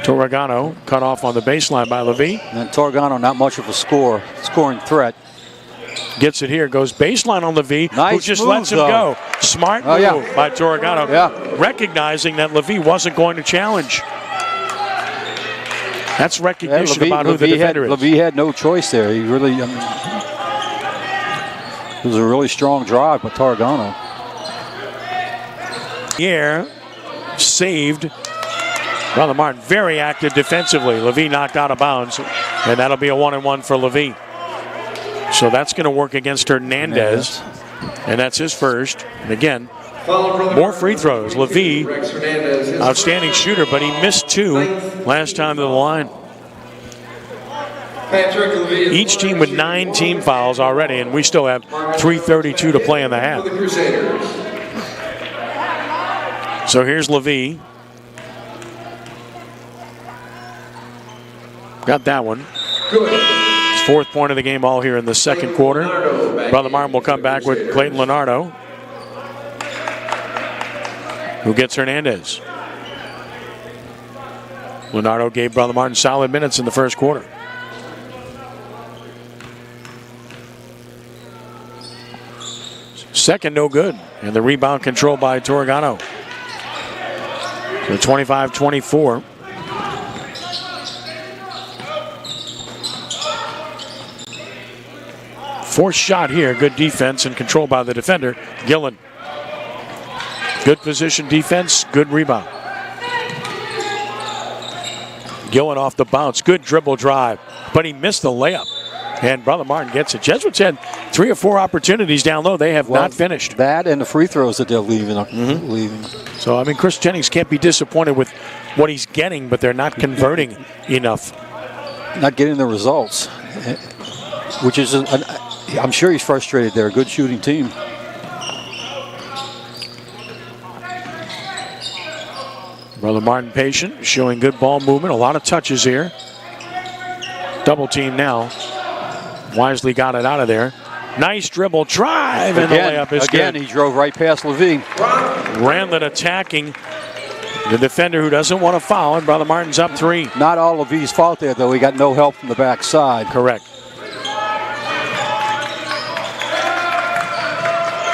Torregano cut off on the baseline by LeVee. And Torregano, not much of a scoring threat. Gets it here, goes baseline on LeVee, nice who just move, lets him go. Smart move by Torregano, recognizing that LeVee wasn't going to challenge. That's recognition about who the defender is. LeVee had no choice there. He really, it was a really strong drive by Torregano. Here, saved. Brother Martin, very active defensively. LeVee knocked out of bounds, and that'll be a 1-and-1 for LeVee. So that's going to work against Hernandez, and that's his first. And again, more free throws. LeVee, outstanding shooter, but he missed 2 last time to the line. Each team with 9 team fouls already, and we still have 3:32 to play in the half. So here's LeVee. Got that one. His 4th point of the game all here in the second quarter. Brother Martin will come back with Clayton Leonardo, who gets Hernandez. Leonardo gave Brother Martin solid minutes in the first quarter. Second, no good. And the rebound control by Torregano. So 25-24. Fourth shot here. Good defense and control by the defender, Gillen. Good position defense, good rebound. Gillen off the bounce. Good dribble drive, but he missed the layup. And Brother Martin gets it. Jesuits had 3 or 4 opportunities down low. They have not finished. That and the free throws that they're leaving. So, I mean, Chris Jennings can't be disappointed with what he's getting, but they're not converting enough. Not getting the results, which is, I'm sure he's frustrated. They're a good shooting team. Brother Martin patient, showing good ball movement. A lot of touches here. Double team now. Wisely got it out of there. Nice dribble drive, and the layup is good. Again, he drove right past Levy. Randlett attacking the defender who doesn't want to foul, and Brother Martin's up 3. Not all Levy's fault there, though. He got no help from the backside. Correct.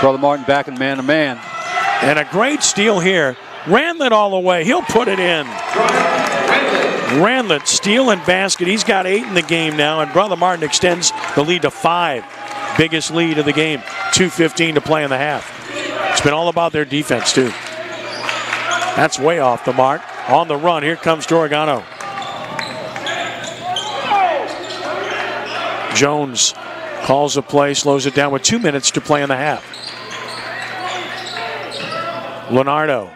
Brother Martin back in man-to-man. And a great steal here. Randlett all the way. He'll put it in. Randlett, steal and basket. He's got 8 in the game now, and Brother Martin extends the lead to 5. Biggest lead of the game. 2:15 to play in the half. It's been all about their defense, too. That's way off the mark. On the run, here comes Torregano. Jones calls the play, slows it down with 2 minutes to play in the half. Leonardo.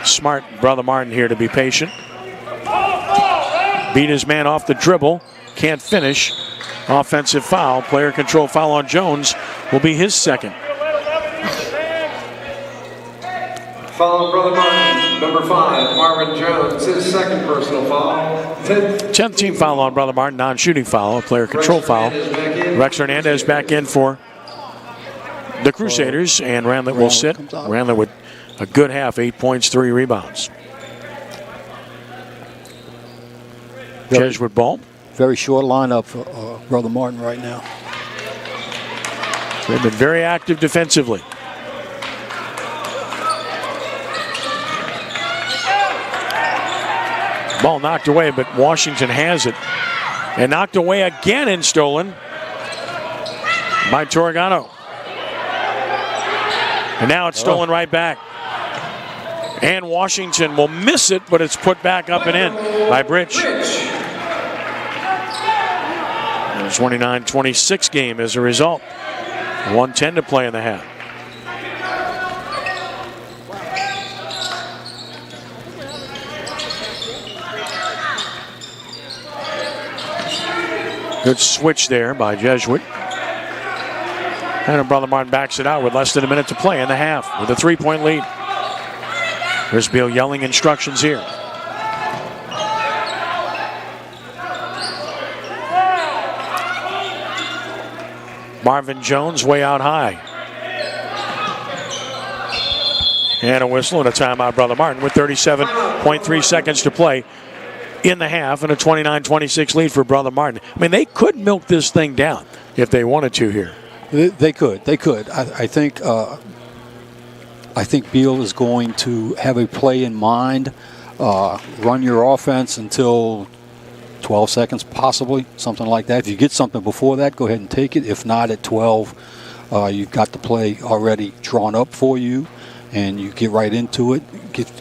Smart Brother Martin here to be patient. Beat his man off the dribble. Can't finish. Offensive foul. Player control foul on Jones will be his second. Foul on Brother Martin, number 5, Marvin Jones, his second personal foul. 10th team foul on Brother Martin. Non-shooting foul. A player control foul. Rex Hernandez back in for the Crusaders, and Randlett will sit. Randlett with a good half, 8 points, 3 rebounds. Jesuit ball. Very short lineup for Brother Martin right now. They've been very active defensively. Ball knocked away, but Washington has it. And knocked away again and stolen by Torregano. And now it's stolen right back. And Washington will miss it, but it's put back up and in by Bridge. 29-26 game as a result. 1:10 to play in the half. Good switch there by Jesuit. And Brother Martin backs it out with less than a minute to play in the half with a 3-point lead. There's Beal yelling instructions here. Marvin Jones way out high. And a whistle and a timeout, Brother Martin, with 37.3 seconds to play in the half and a 29-26 lead for Brother Martin. I mean, they could milk this thing down if they wanted to here. They could. I think Beal is going to have a play in mind. Run your offense until 12 seconds, possibly, something like that. If you get something before that, go ahead and take it. If not, at 12, you've got the play already drawn up for you, and you get right into it.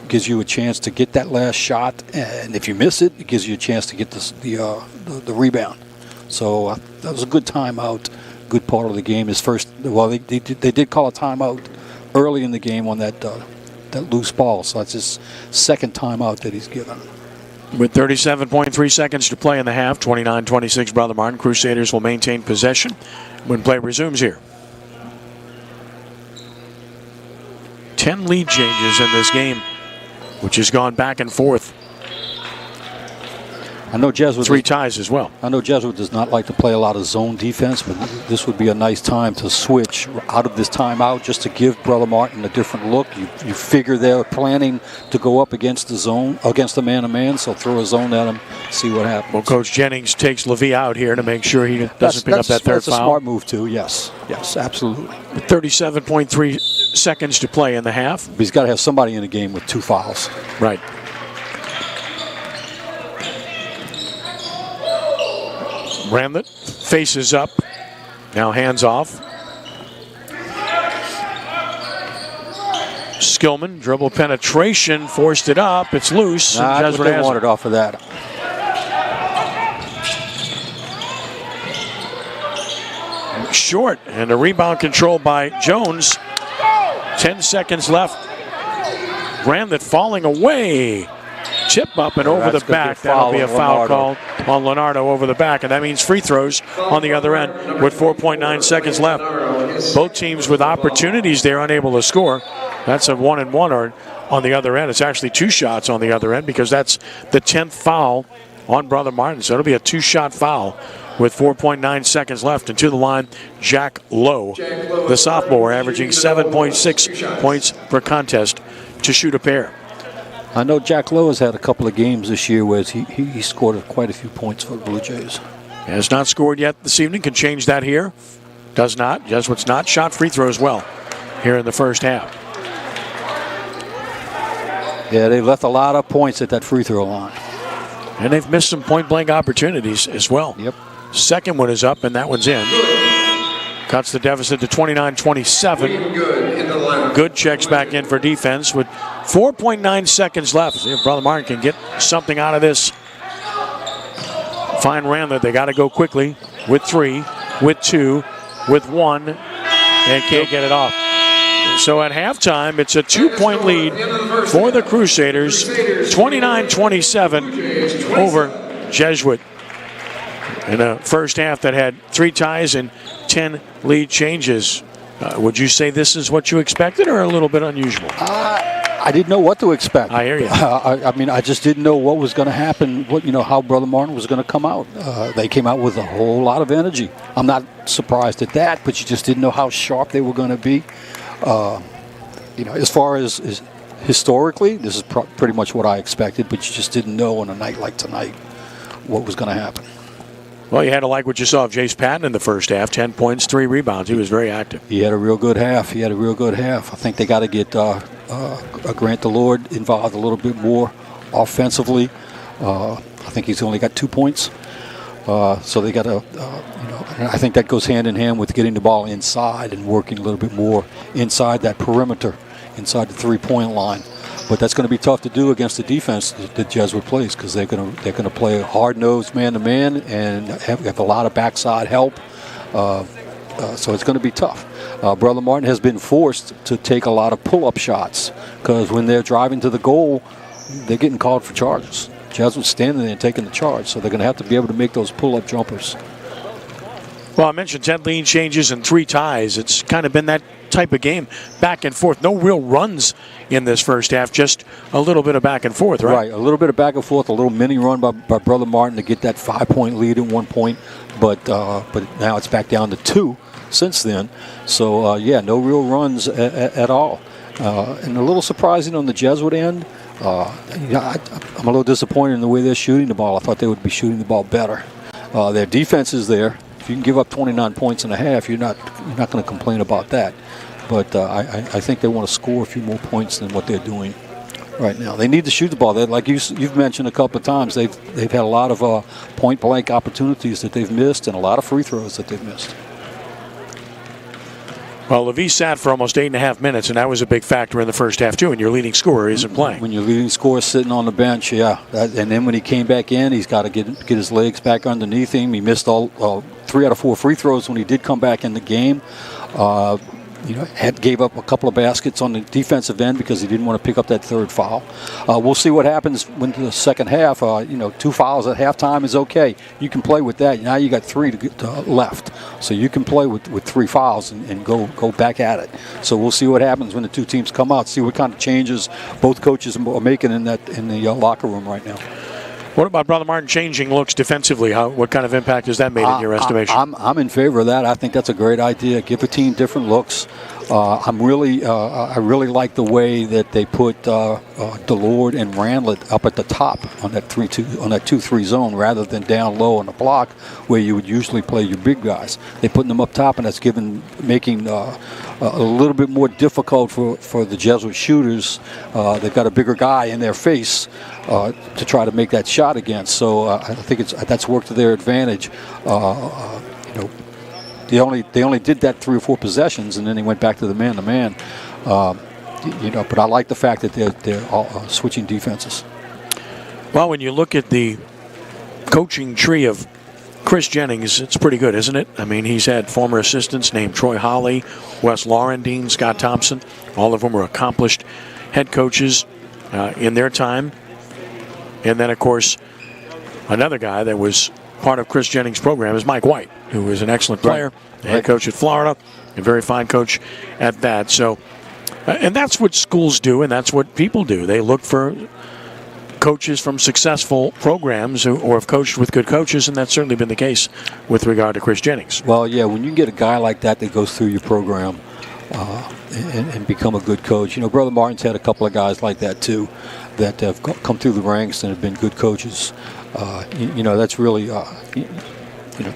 Gives you a chance to get that last shot, and if you miss it, it gives you a chance to get the rebound. So that was a good timeout. Good part of the game. His first, well, they did call a timeout early in the game on that loose ball. So that's his second timeout that he's given. With 37.3 seconds to play in the half, 29-26 Brother Martin. Crusaders will maintain possession when play resumes here. 10 lead changes in this game, which has gone back and forth. I know Jesuit 3 ties as well. I know Jesuit does not like to play a lot of zone defense, but this would be a nice time to switch out of this timeout just to give Brother Martin a different look. You figure they're planning to go up against the zone, against the man-to-man, so throw a zone at him, see what happens. Well, Coach Jennings takes Levy out here to make sure he doesn't pick up that third foul. That's a smart move, too, yes. Yes, absolutely. With 37.3 seconds to play in the half. But he's got to have somebody in the game with 2 fouls. Right. Randlett faces up, now hands off. Skillman, dribble penetration, forced it up. It's loose. Nah, that's what they wanted off of that. Short, and a rebound control by Jones. 10 seconds left. Granlett falling away. Chip up and over the back. That'll be a foul called on Leonardo over the back, and that means free throws on the other end with 4.9 seconds left. Both teams with opportunities there, unable to score. That's a 1-and-1 on the other end. It's actually 2 shots on the other end because that's the 10th foul on Brother Martin. So it'll be a 2-shot foul with 4.9 seconds left. And to the line, Jack Lowe, the sophomore, averaging 7.6 points per contest to shoot a pair. I know Jack Lowe has had a couple of games this year where he scored quite a few points for the Blue Jays. Has not scored yet this evening. Can change that here. Does not. Jesuit's not shot free throws well here in the first half. Yeah, they've left a lot of points at that free throw line. And they've missed some point-blank opportunities as well. Yep. Second one is up, and that one's in. Cuts the deficit to 29-27. Good checks back in for defense with 4.9 seconds left. See if Brother Martin can get something out of this. Fine Randler, they got to go quickly with 3, with 2, with 1, and can't get it off. So at halftime, it's a 2-point lead for the Crusaders, 29-27 over Jesuit. In a first half that had 3 ties and 10 lead changes. Would you say this is what you expected or a little bit unusual? I didn't know what to expect. I hear you. I mean, I just didn't know what was going to happen, how Brother Martin was going to come out. They came out with a whole lot of energy. I'm not surprised at that, but you just didn't know how sharp they were going to be. As far as historically, this is pretty much what I expected, but you just didn't know on a night like tonight what was going to happen. Well, you had to like what you saw of Jace Patton in the first half. 10 points, 3 rebounds. He was very active. He had a real good half. I think they got to get Grant DeLord involved a little bit more offensively. I think he's only got 2 points. So they got to, I think that goes hand in hand with getting the ball inside and working a little bit more inside that perimeter, inside the 3-point line. But that's going to be tough to do against the defense that Jesuit plays because they're going to play hard-nosed man-to-man and have a lot of backside help. So it's going to be tough. Brother Martin has been forced to take a lot of pull-up shots because when they're driving to the goal, they're getting called for charges. Jesuit's standing there and taking the charge, so they're going to have to be able to make those pull-up jumpers. Well, I mentioned 10 lead changes and 3 ties. It's kind of been that type of game, back and forth. No real runs in this first half, just a little bit of back and forth, right? Right, a little bit of back and forth, a little mini run by Brother Martin to get that 5-point lead at one point, but now it's back down to 2 since then. So, no real runs at all. And a little surprising on the Jesuit end. I'm a little disappointed in the way they're shooting the ball. I thought they would be shooting the ball better. Their defense is there. If you can give up 29 points and a half, you're not going to complain about that. But I think they want to score a few more points than what they're doing right now. They need to shoot the ball. Like you've mentioned a couple of times, they've had a lot of point-blank opportunities that they've missed and a lot of free throws that they've missed. Well, Levy sat for almost 8.5 minutes, and that was a big factor in the first half, too, and your leading scorer isn't playing. When your leading scorer is sitting on the bench, yeah. And then when he came back in, he's got to get his legs back underneath him. He missed all 3 out of 4 free throws when he did come back in the game. Gave up a couple of baskets on the defensive end because he didn't want to pick up that 3rd foul. We'll see what happens when the second half. 2 fouls at halftime is okay. You can play with that. Now you got 3 left, so you can play with 3 fouls and go back at it. So we'll see what happens when the 2 teams come out. See what kind of changes both coaches are making in the locker room right now. What about Brother Martin changing looks defensively? What kind of impact has that made in your estimation? I'm in favor of that. I think that's a great idea. Give a team different looks. I really like the way that they put DeLord and Randlett up at the top on that 2-3 zone rather than down low on the block where you would usually play your big guys. They're putting them up top, and that's making a little bit more difficult for the Jesuit shooters. They've got a bigger guy in their face to try to make that shot against. So I think that's worked to their advantage. They only did that 3 or 4 possessions, and then they went back to the man-to-man. But I like the fact that they're all, switching defenses. Well, when you look at the coaching tree of Chris Jennings, it's pretty good, isn't it? I mean, he's had former assistants named Troy Holly, Wes Laurendine, Scott Thompson. All of them were accomplished head coaches in their time. And then, of course, another guy that was part of Chris Jennings' program is Mike White, who is an excellent player, head coach at Florida, a very fine coach at that. So, and that's what schools do, and that's what people do. They look for coaches from successful programs or have coached with good coaches, and that's certainly been the case with regard to Chris Jennings. Well, yeah, when you get a guy like that goes through your program and become a good coach. Brother Martin's had a couple of guys like that too that have come through the ranks and have been good coaches. That's really,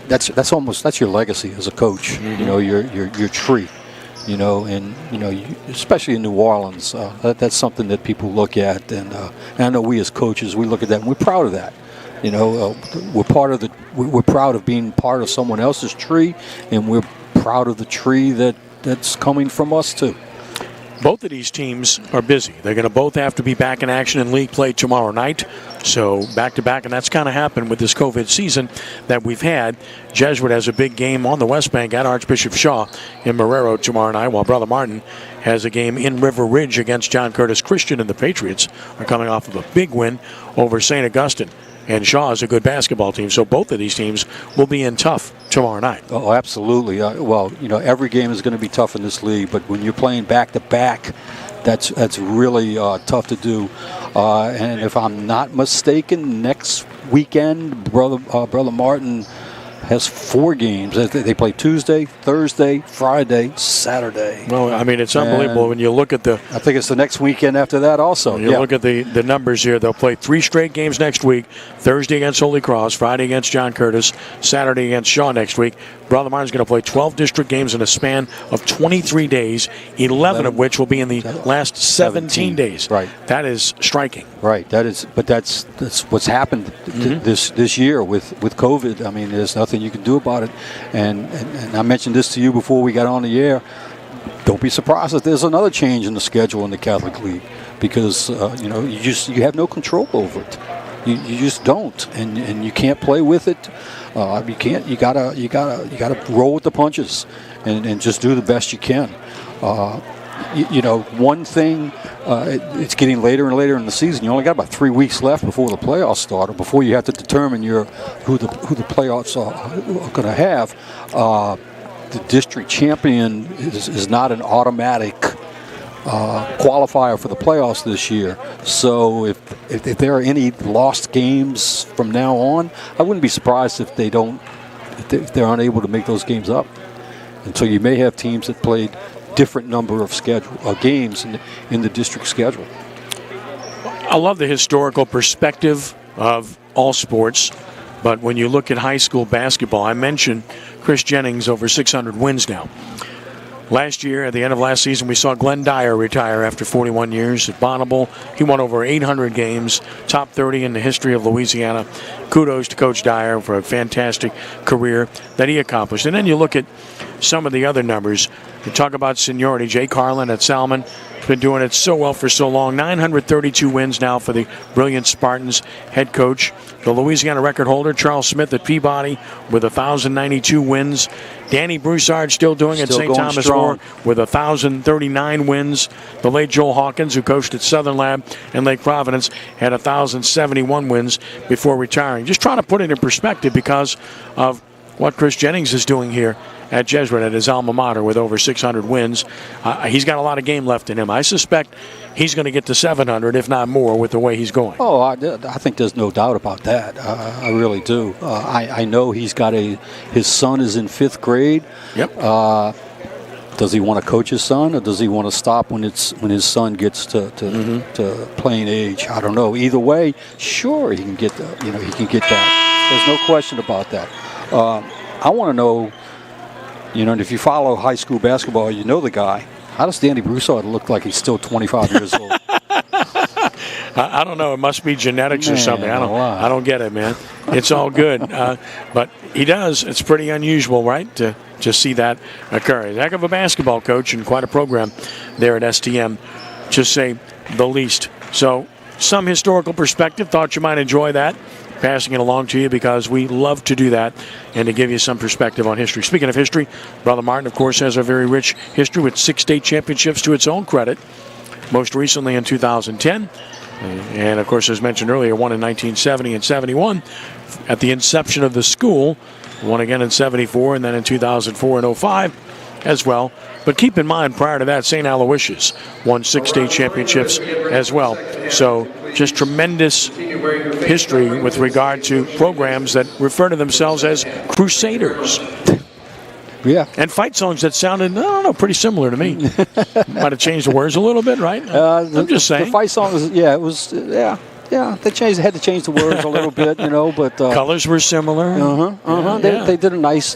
that's your legacy as a coach. Mm-hmm. Your tree. Especially in New Orleans, that's something that people look at, and I know we as coaches, we look at that and we're proud of that. We're proud of being part of someone else's tree, and we're proud of the tree that's coming from us too. Both of these teams are busy. They're going to both have to be back in action in league play tomorrow night. So back-to-back, and that's kind of happened with this COVID season that we've had. Jesuit has a big game on the West Bank at Archbishop Shaw in Marrero tomorrow night, while Brother Martin has a game in River Ridge against John Curtis Christian, and the Patriots are coming off of a big win over St. Augustine. And Shaw is a good basketball team, so both of these teams will be in tough tomorrow night. Oh, absolutely. Every game is going to be tough in this league, but when you're playing back-to-back, that's really tough to do. And if I'm not mistaken, next weekend, Brother Martin has 4 games. They play Tuesday, Thursday, Friday, Saturday. Well, I mean, it's unbelievable when you look at the... I think it's the next weekend after that also. When you look at the numbers here, they'll play 3 straight games next week. Thursday against Holy Cross, Friday against John Curtis, Saturday against Shaw next week. Brother Martin's going to play 12 district games in a span of 23 days, 11 of which will be in the last 17 days. Right. That is striking. Right. That's what's happened this year with COVID. I mean, there's nothing you can do about it. And I mentioned this to you before we got on the air. Don't be surprised if there's another change in the schedule in the Catholic League, because you have no control over it. You just don't, and you can't play with it. You can't. You gotta roll with the punches, and just do the best you can. One thing, it's getting later and later in the season. You only got about 3 weeks left before the playoffs start, or before you have to determine who the playoffs are going to have. The district champion is not an automatic qualifier for the playoffs this year. So if there are any lost games from now on, I wouldn't be surprised if they're unable to make those games up. And so you may have teams that played different number of games in the district schedule. I love the historical perspective of all sports, but when you look at high school basketball, I mentioned Chris Jennings over 600 wins now. Last year, at the end of last season, we saw Glenn Dyer retire after 41 years at Bonneville. He won over 800 games, top 30 in the history of Louisiana. Kudos to Coach Dyer for a fantastic career that he accomplished. And then you look at some of the other numbers. You talk about seniority. Jay Carlin at Salmon has been doing it so well for so long. 932 wins now for the Brilliant Spartans head coach. The Louisiana record holder, Charles Smith at Peabody, with 1,092 wins. Danny Broussard still doing it at St. Thomas More with 1,039 wins. The late Joel Hawkins, who coached at Southern Lab and Lake Providence, had 1,071 wins before retiring. Just trying to put it in perspective because of what Chris Jennings is doing here at Jesuit, at his alma mater, with over 600 wins. He's got a lot of game left in him. I suspect he's going to get to 700, if not more, with the way he's going. Oh, I think there's no doubt about that. I really do. I know he's got his son is in 5th grade. Yep. Does he want to coach his son, or does he want to stop when his son gets to playing age? I don't know. Either way, sure, he can get that. There's no question about that. I want to know, and if you follow high school basketball, you know the guy. How does Danny Broussard look like he's still 25 years old? I don't know. It must be genetics or something. I don't get it, man. It's all good. But he does. It's pretty unusual, right, to just see that occur. He's a heck of a basketball coach and quite a program there at STM to say the least. So some historical perspective. Thought you might enjoy that. Passing it along to you because we love to do that and to give you some perspective on history. Speaking of history, Brother Martin, of course, has a very rich history with 6 state championships to its own credit, most recently in 2010. And, of course, as mentioned earlier, one in 1970 and 71 at the inception of the school, one again in 74 and then in 2004 and 05 as well. But keep in mind, prior to that, St. Aloysius won 6 state championships as well. So just tremendous history with regard to programs that refer to themselves as Crusaders. Yeah. And fight songs that sounded, I don't know, pretty similar to me. Might have changed the words a little bit, right? I'm just saying. The fight songs, they had to change the words a little bit, but colors were similar. They did a nice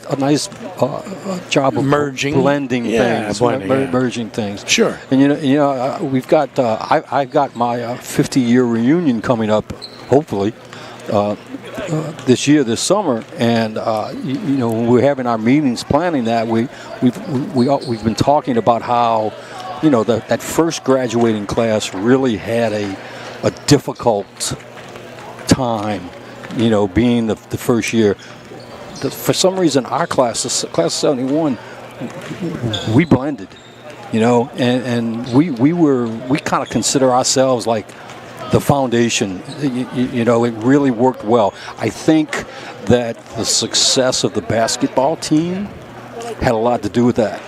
job of merging, blending things, blending, merging things. Sure. And we've got I've got my 50-year reunion coming up, hopefully. This summer, and when we're having our meetings planning that, we've been talking about how that first graduating class really had a difficult time, being the first year. For some reason, our class of 71, we blended, and we kind of consider ourselves like the foundation. It really worked well. I think that the success of the basketball team had a lot to do with that.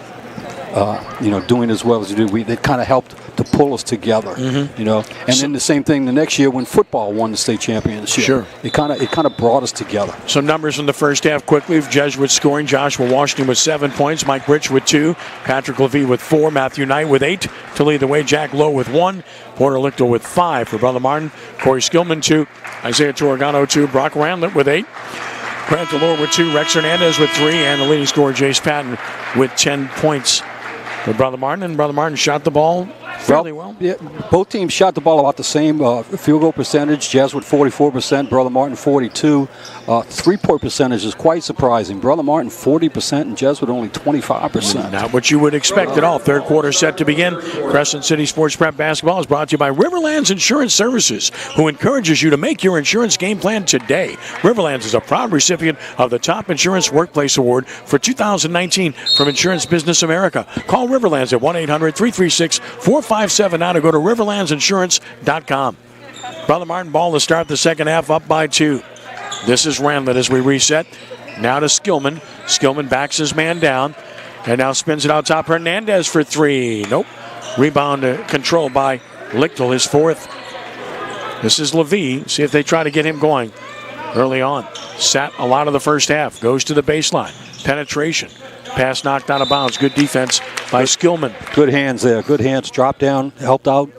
Doing as well as we do, it kind of helped to pull us together. And then the same thing the next year when football won the state championship. Sure. It kind of brought us together. Some numbers in the first half quickly. Jesuit scoring. Joshua Washington with 7 points. Mike Rich with 2. Patrick Levy with 4. Matthew Knight with 8 to lead the way. Jack Lowe with 1. Porter Lichtel with 5 for Brother Martin. Corey Skillman 2. Isaiah Torregano 2. Brock Randlett with 8. Grant Delore with 2. Rex Hernandez with 3. And the leading scorer, Jace Patton, with 10 points for Brother Martin. And Brother Martin shot the ball fairly well. Yeah, both teams shot the ball about the same. Field goal percentage, Jesuit 44%, Brother Martin 42%. Three-point percentage is quite surprising. Brother Martin 40% and Jesuit only 25%. Not what you would expect at all. Third quarter set to begin. Crescent City Sports Prep Basketball is brought to you by Riverlands Insurance Services, who encourages you to make your insurance game plan today. Riverlands is a proud recipient of the Top Insurance Workplace Award for 2019 from Insurance Business America. Call Riverlands at 1-800-336-4579 or go to riverlandsinsurance.com. Brother Martin ball to start the second half, up by 2. This is Randlett as we reset. Now to Skillman. Skillman backs his man down and now spins it out top. Hernandez for 3. Nope. Rebound controlled by Lichtel, his 4th. This is Levy. See if they try to get him going early on. Sat a lot of the first half. Goes to the baseline. Penetration. Pass knocked out of bounds. Good defense by Skillman. Good hands there. Good hands. Dropped down. Helped out.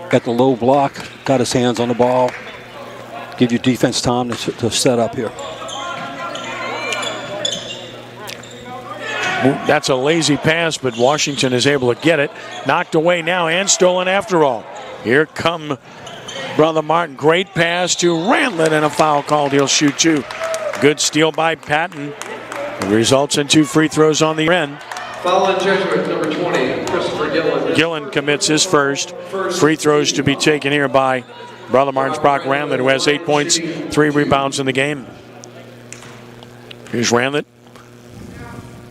Got the low block. Got his hands on the ball. Give your defense time to set up here. That's a lazy pass, but Washington is able to get it. Knocked away now and stolen after all. Here come Brother Martin. Great pass to Randlett and a foul called. He'll shoot 2. Good steal by Patton. It results in 2 free throws on the end. Foul on Jesuit, number 20, Christopher Gillen. Gillen commits his first. Free throws to be taken here by Brother Martin's Brock Randlett, who has 8 points, 3 rebounds in the game. Here's Randlett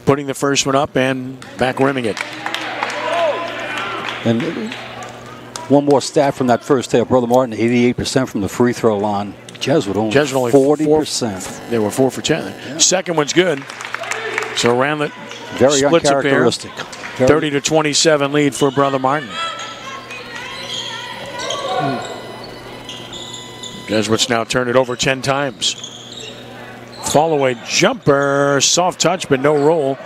putting the first one up and back rimming it. And one more stat from that first half. Brother Martin, 88% from the free throw line. Jesuit only 40%. They were 4 for 10. Yeah. Second one's good. So Randlett very splits a pair. 30-27 lead for Brother Martin. Jesuits now turn it over 10 times. Fall away jumper, soft touch, but no roll.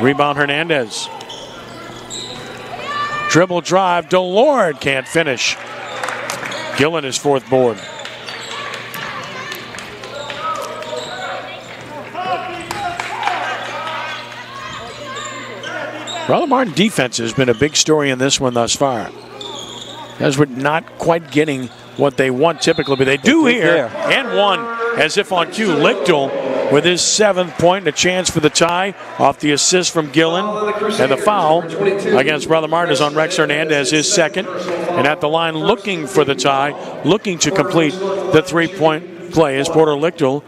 Rebound Hernandez. Dribble drive, Delord can't finish. Gillen his 4th board. Brother Martin defense has been a big story in this one thus far. Jesuit not quite getting what they want typically, but they do here. And one, as if on cue, Lichtel with his 7th point and a chance for the tie off the assist from Gillen. And the foul against Brother Martin is on Rex Hernandez, his 2nd. And at the line looking for the tie, looking to complete the 3-point play is Porter Lichtel.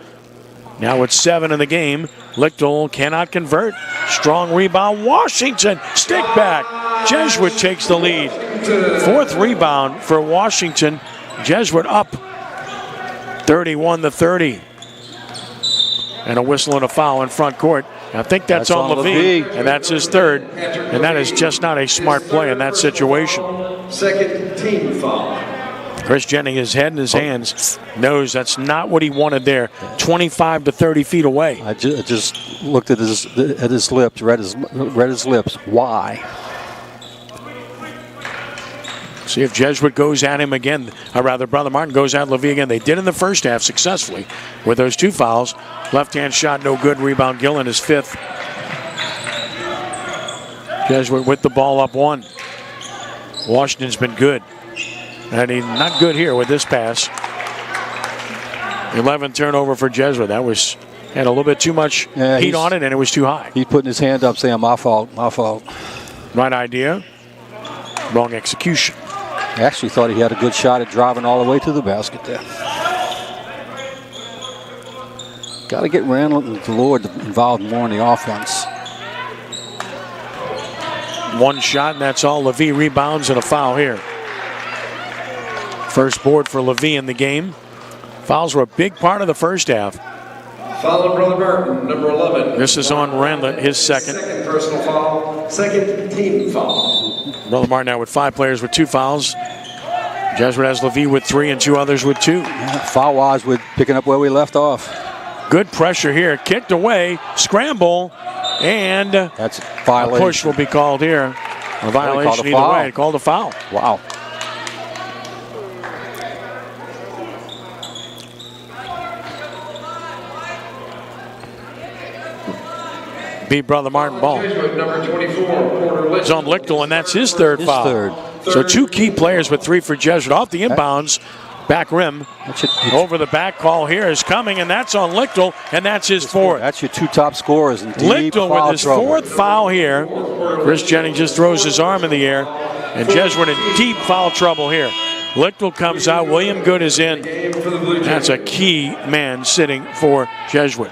Now with 7 in the game, Lichtel cannot convert. Strong rebound, Washington, stick back. Jesuit takes the lead. 4th rebound for Washington. Jesuit up 31-30. And a whistle and a foul in front court. I think that's on Levy, and that's his 3rd. And that is just not a smart play in that situation. 2nd team foul. Chris Jennings, his head in his hands, knows that's not what he wanted there. 25 to 30 feet away. I just looked at his lips, read his lips. Why? See if Jesuit goes at him again, or rather Brother Martin goes at Levy again. They did in the first half successfully with those 2 fouls. Left-hand shot, no good. Rebound, Gillen, his 5th. Jesuit with the ball up 1. Washington's been good. And he's not good here with this pass. 11 turnover for Jesuit. That had a little bit too much heat on it, and it was too high. He's putting his hand up saying, my fault, my fault. Right idea, wrong execution. I actually thought he had a good shot at driving all the way to the basket there. Got to get Randall and Delord involved more in the offense. 1 shot, and that's all. Levy rebounds and a foul here. First board for Levy in the game. Fouls were a big part of the first half. Foul on Brother Martin, number 11. This is on Randall, his 2nd. 2nd personal foul, 2nd team foul. Brother Martin now with 5 players with 2 fouls. Jesuit has Levy with 3 and 2 others with 2. Foul-wise, we're picking up where we left off. Good pressure here. Kicked away. Scramble. And that's a violation. A push will be called here. A violation either way. Called a foul. Wow. Beat Brother Martin ball. Number 24, it's on Lichtel, and that's his 3rd foul. 3rd. So 2 key players with 3 for Jesuit. Off the inbounds, back rim. Over the back call here is coming, and that's on Lichtel, and that's his 4th. That's your 2 top scorers. In Lichtel with his 4th foul here. Chris Jennings just throws his arm in the air, and Jesuit in deep foul trouble here. Lichtel comes out. William Good is in. That's a key man sitting for Jesuit.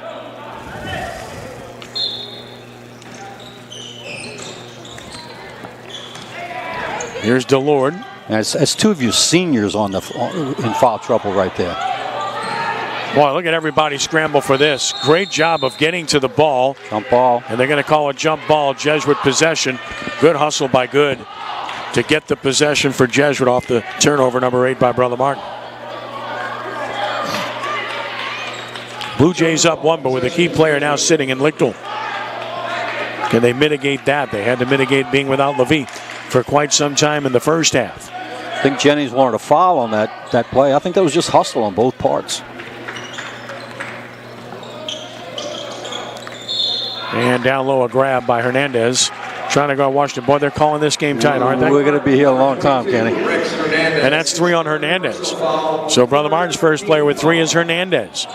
Here's Delord. That's 2 of you seniors in foul trouble right there. Boy, look at everybody scramble for this. Great job of getting to the ball. Jump ball. And they're going to call a jump ball. Jesuit possession. Good hustle by Good to get the possession for Jesuit off the turnover, number 8 by Brother Martin. Blue Jays up 1, but with a key player now sitting in Lichtel. Can they mitigate that? They had to mitigate being without Levy for quite some time in the first half. I think Jennings wanted a foul on that play. I think that was just hustle on both parts. And down low, a grab by Hernandez. Trying to go Washington. Boy, they're calling this game tight, aren't they? We're going to be here a long time, Kenny. And that's 3 on Hernandez. So Brother Martin's first player with 3 is Hernandez.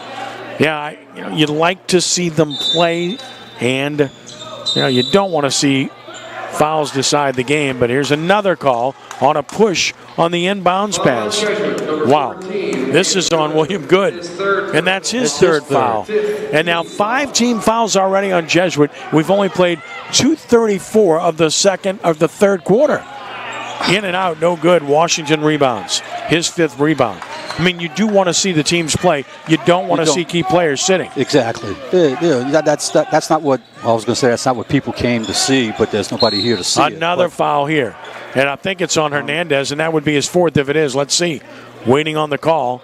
Yeah, you'd like to see them play, and you don't want to see fouls decide the game, but here's another call on a push on the inbounds pass. Wow. This is on William Good, and that's his 3rd foul. And now 5 team fouls already on Jesuit. We've only played 2:34 of the 3rd quarter. In and out, no good. Washington rebounds. His 5th rebound. I mean, you do want to see the teams play. You don't want to see key players sitting. Exactly. That's not what I was going to say. That's not what people came to see, but there's nobody here to see Another foul here. And I think it's on Hernandez, and that would be his 4th if it is. Let's see. Waiting on the call.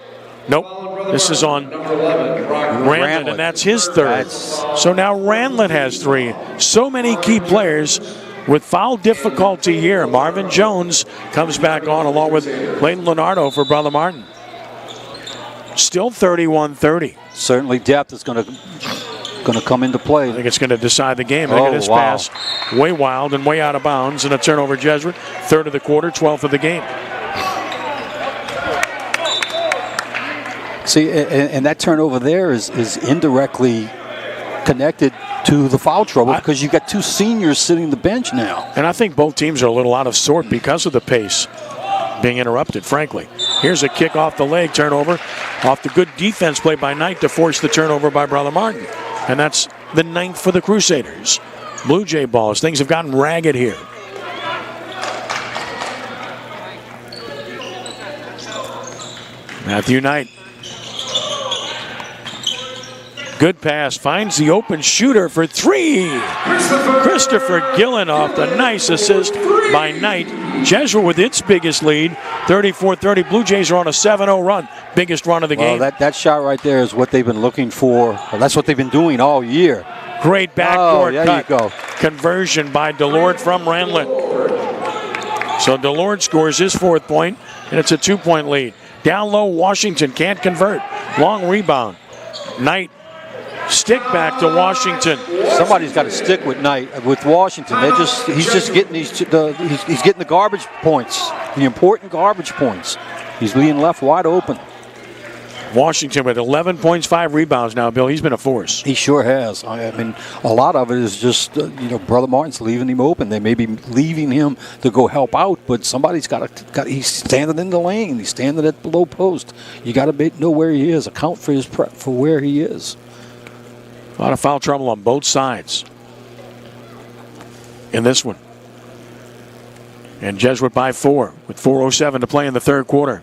Nope. This is on Randlett, and that's his 3rd. So now Randlett has 3. So many key players with foul difficulty here. Marvin Jones comes back on along with Clayton Leonardo for Brother Martin. Still 31-30. Certainly depth is going to come into play. I think it's going to decide the game. Look at this pass. Way wild and way out of bounds, and a turnover Jesuit. 3rd of the quarter, 12th of the game. See, and that turnover there is indirectly connected to the foul trouble because you've got two seniors sitting the bench now. And I think both teams are a little out of sort because of the pace being interrupted, frankly. Here's a kick off the leg, turnover, off the good defense play by Knight to force the turnover by Brother Martin. And that's the 9th for the Crusaders. Blue Jay ball as things have gotten ragged here. Matthew Knight. Good pass, finds the open shooter for 3. Christopher Gillen off the nice assist by Knight. Jesuit with its biggest lead, 34-30. Blue Jays are on a 7-0 run, biggest run of the game. Well, that shot right there is what they've been looking for. Well, that's what they've been doing all year. Great backdoor there cut. You go. Conversion by Delord from Ranlett. So Delord scores his 4th point, and it's a 2-point lead. Down low, Washington can't convert. Long rebound. Knight. Stick back to Washington. Somebody's got to stick with Knight. With Washington, he's just getting he's getting the garbage points, the important garbage points. He's being left wide open. Washington with 11 points, 5 rebounds now, Bill. He's been a force. He sure has. I mean, a lot of it is just, Brother Martin's leaving him open. They may be leaving him to go help out, but somebody's got to, he's standing in the lane. He's standing at the low post. You got to know where he is, account for for where he is. A lot of foul trouble on both sides in this one. And Jesuit by 4 with 4:07 to play in the 3rd quarter.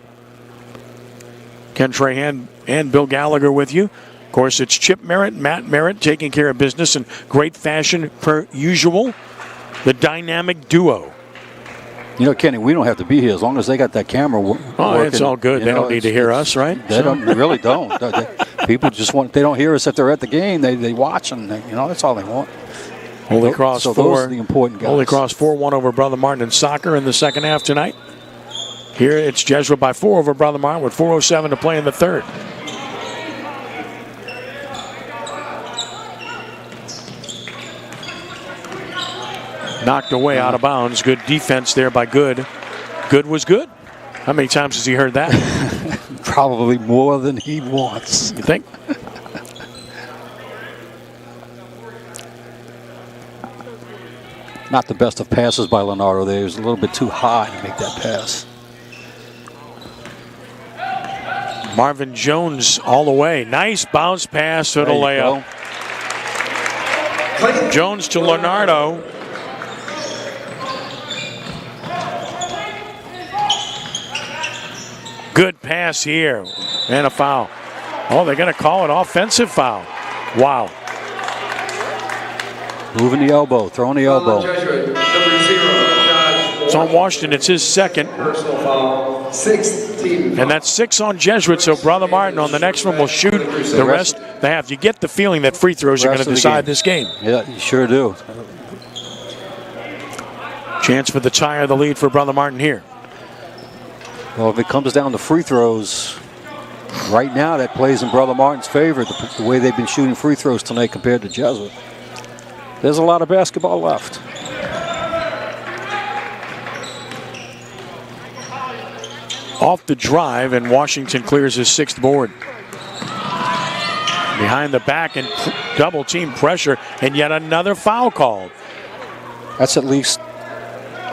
Ken Trahan and Bill Gallagher with you. Of course, it's Chip Merritt, Matt Merritt taking care of business in great fashion per usual. The dynamic duo. Kenny, we don't have to be here as long as they got that camera working. Oh, it's all good. They don't need to hear us, right? They really don't. People just they don't hear us if they're at the game. They watch them. That's all they want. Holy Cross so 4. Those are the important guys. Holy Cross 4-1 over Brother Martin in soccer in the second half tonight. Here it's Jesuit by 4 over Brother Martin with 4:07 to play in the 3rd. Knocked away out of bounds. Good defense there by Good. Good was good. How many times has he heard that? Probably more than he wants. You think? Not the best of passes by Leonardo there. He was a little bit too high to make that pass. Marvin Jones all the way. Nice bounce pass to the layup. Jones to Leonardo. Good pass here. And a foul. Oh, they're going to call it offensive foul. Wow. Moving the elbow, throwing the elbow. It's on Washington. It's his 2nd. Personal foul, 6th team. And that's 6 on Jesuit. So Brother Martin on the next one will shoot the rest of the half. You get the feeling that free throws are going to decide this game. Yeah, you sure do. Chance for the tie or the lead for Brother Martin here. Well, if it comes down to free throws, right now that plays in Brother Martin's favor, the way they've been shooting free throws tonight compared to Jesuit. There's a lot of basketball left. Off the drive, and Washington clears his 6th board. Behind the back and double team pressure, and yet another foul called. That's at least.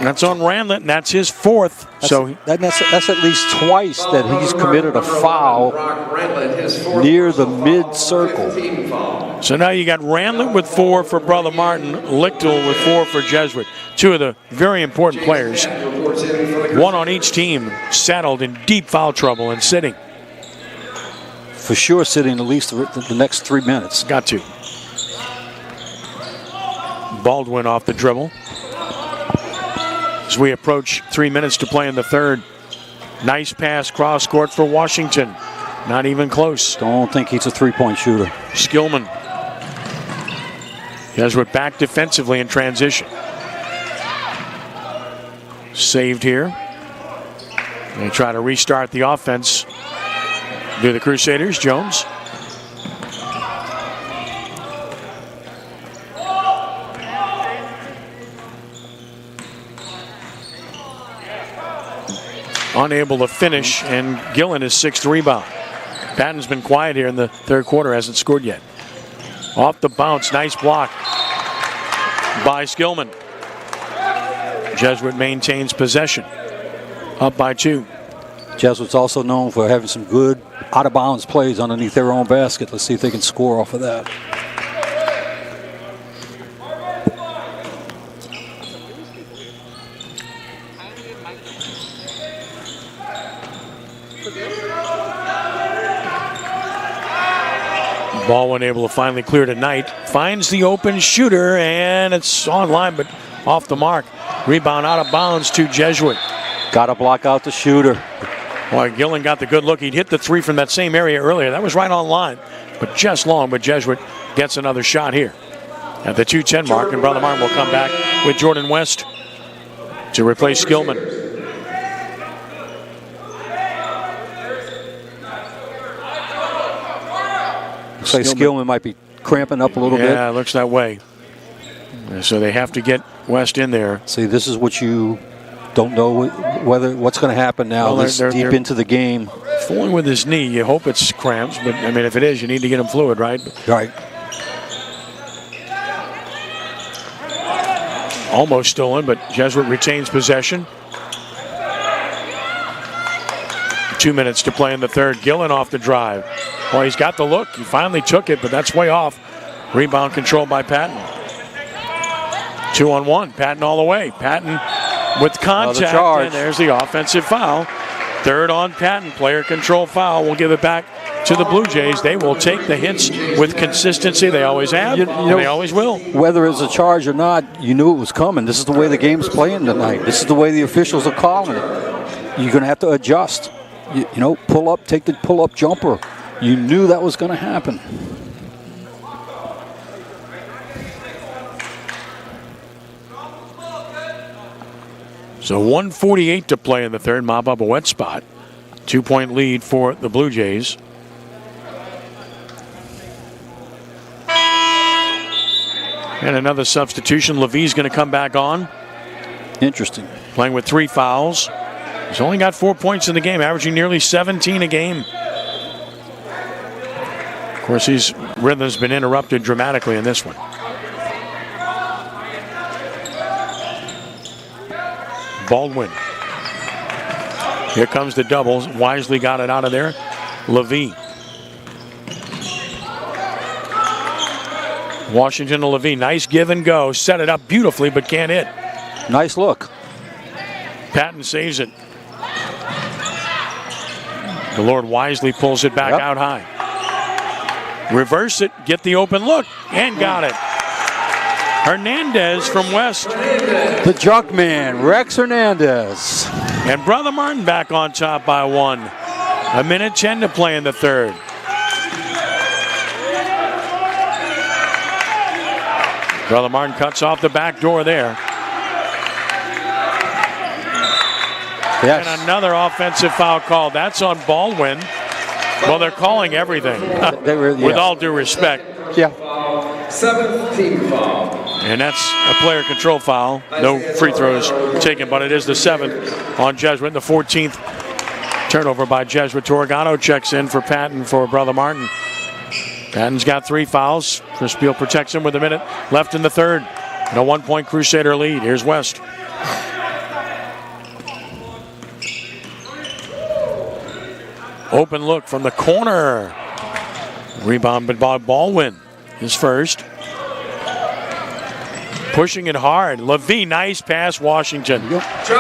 That's on Ranlett, and that's his 4th. That's at least twice that he's committed a foul near the mid-circle. So now you got Ranlett with 4 for Brother Martin, Lichtel with 4 for Jesuit. 2 of the very important players, 1 on each team, saddled in deep foul trouble and sitting. For sure sitting at least the next 3 minutes. Got to. Baldwin off the dribble. As we approach 3 minutes to play in the 3rd. Nice pass cross court for Washington. Not even close. Don't think he's a three-point shooter. Skillman. Jesuit back defensively in transition. Saved here. They try to restart the offense. Do the Crusaders. Jones. Unable to finish, and Gillen is 6th rebound. Patton's been quiet here in the 3rd quarter, hasn't scored yet. Off the bounce, nice block by Skillman. Jesuit maintains possession, up by 2. Jesuit's also known for having some good out-of-bounds plays underneath their own basket. Let's see if they can score off of that. Baldwin able to finally clear tonight. Finds the open shooter, and it's online, but off the mark. Rebound out of bounds to Jesuit. Got to block out the shooter. Boy, Gillen got the good look. He'd hit the 3 from that same area earlier. That was right on line, but just long. But Jesuit gets another shot here at the 2:10 mark, and Brother Martin will come back with Jordan West to replace Skillman. Looks like Skillman might be cramping up a little bit. Yeah, it looks that way. So they have to get West in there. See, this is what you don't know what's going to happen now. Well, they're deep into the game. Fooling with his knee. You hope it's cramps, but I mean, if it is, you need to get him fluid, right? Right. Almost stolen, but Jesuit retains possession. 2 minutes to play in the third. Gillen off the drive. Well, he's got the look. He finally took it, but that's way off. Rebound controlled by Patton. 2-on-1. Patton all the way. Patton with contact, and there's the offensive foul. Third on Patton. Player control foul. We'll give it back to the Blue Jays. They will take the hits with consistency. They always have, and they always will. Whether it's a charge or not, you knew it was coming. This is the way the game's playing tonight. This is the way the officials are calling it. You're going to have to adjust. You know, pull up, take the pull-up jumper. You knew that was going to happen. So 1:48 to play in the third. Mop up a wet spot. 2-point lead for the Blue Jays. And another substitution. Levy's going to come back on. Interesting. Playing with 3 fouls. He's only got 4 points in the game, averaging nearly 17 a game. Of course, his rhythm's been interrupted dramatically in this one. Baldwin. Here comes the doubles. Wisely got it out of there. Levy. Washington to Levy. Nice give and go. Set it up beautifully, but can't hit. Nice look. Patton saves it. The Lord wisely pulls it back out high. Reverse it, get the open look, and got it. Hernandez from West. The junk man, Rex Hernandez. And Brother Martin back on top by 1. 1:10 to play in the third. Brother Martin cuts off the back door there. Yes. And another offensive foul call. That's on Baldwin. Well, they're calling everything. With all due respect. Yeah. 7th team foul. And that's a player control foul. No free throws taken, but it is the 7th on Jesuit. The 14th turnover by Jesuit. Torregano checks in for Patton for Brother Martin. Patton's got 3 fouls. Chris Beal protects him with a minute left in the third. And a 1-point Crusader lead. Here's West. Open look from the corner. Rebound by Baldwin. His first. Pushing it hard. Levy, nice pass, Washington. Josh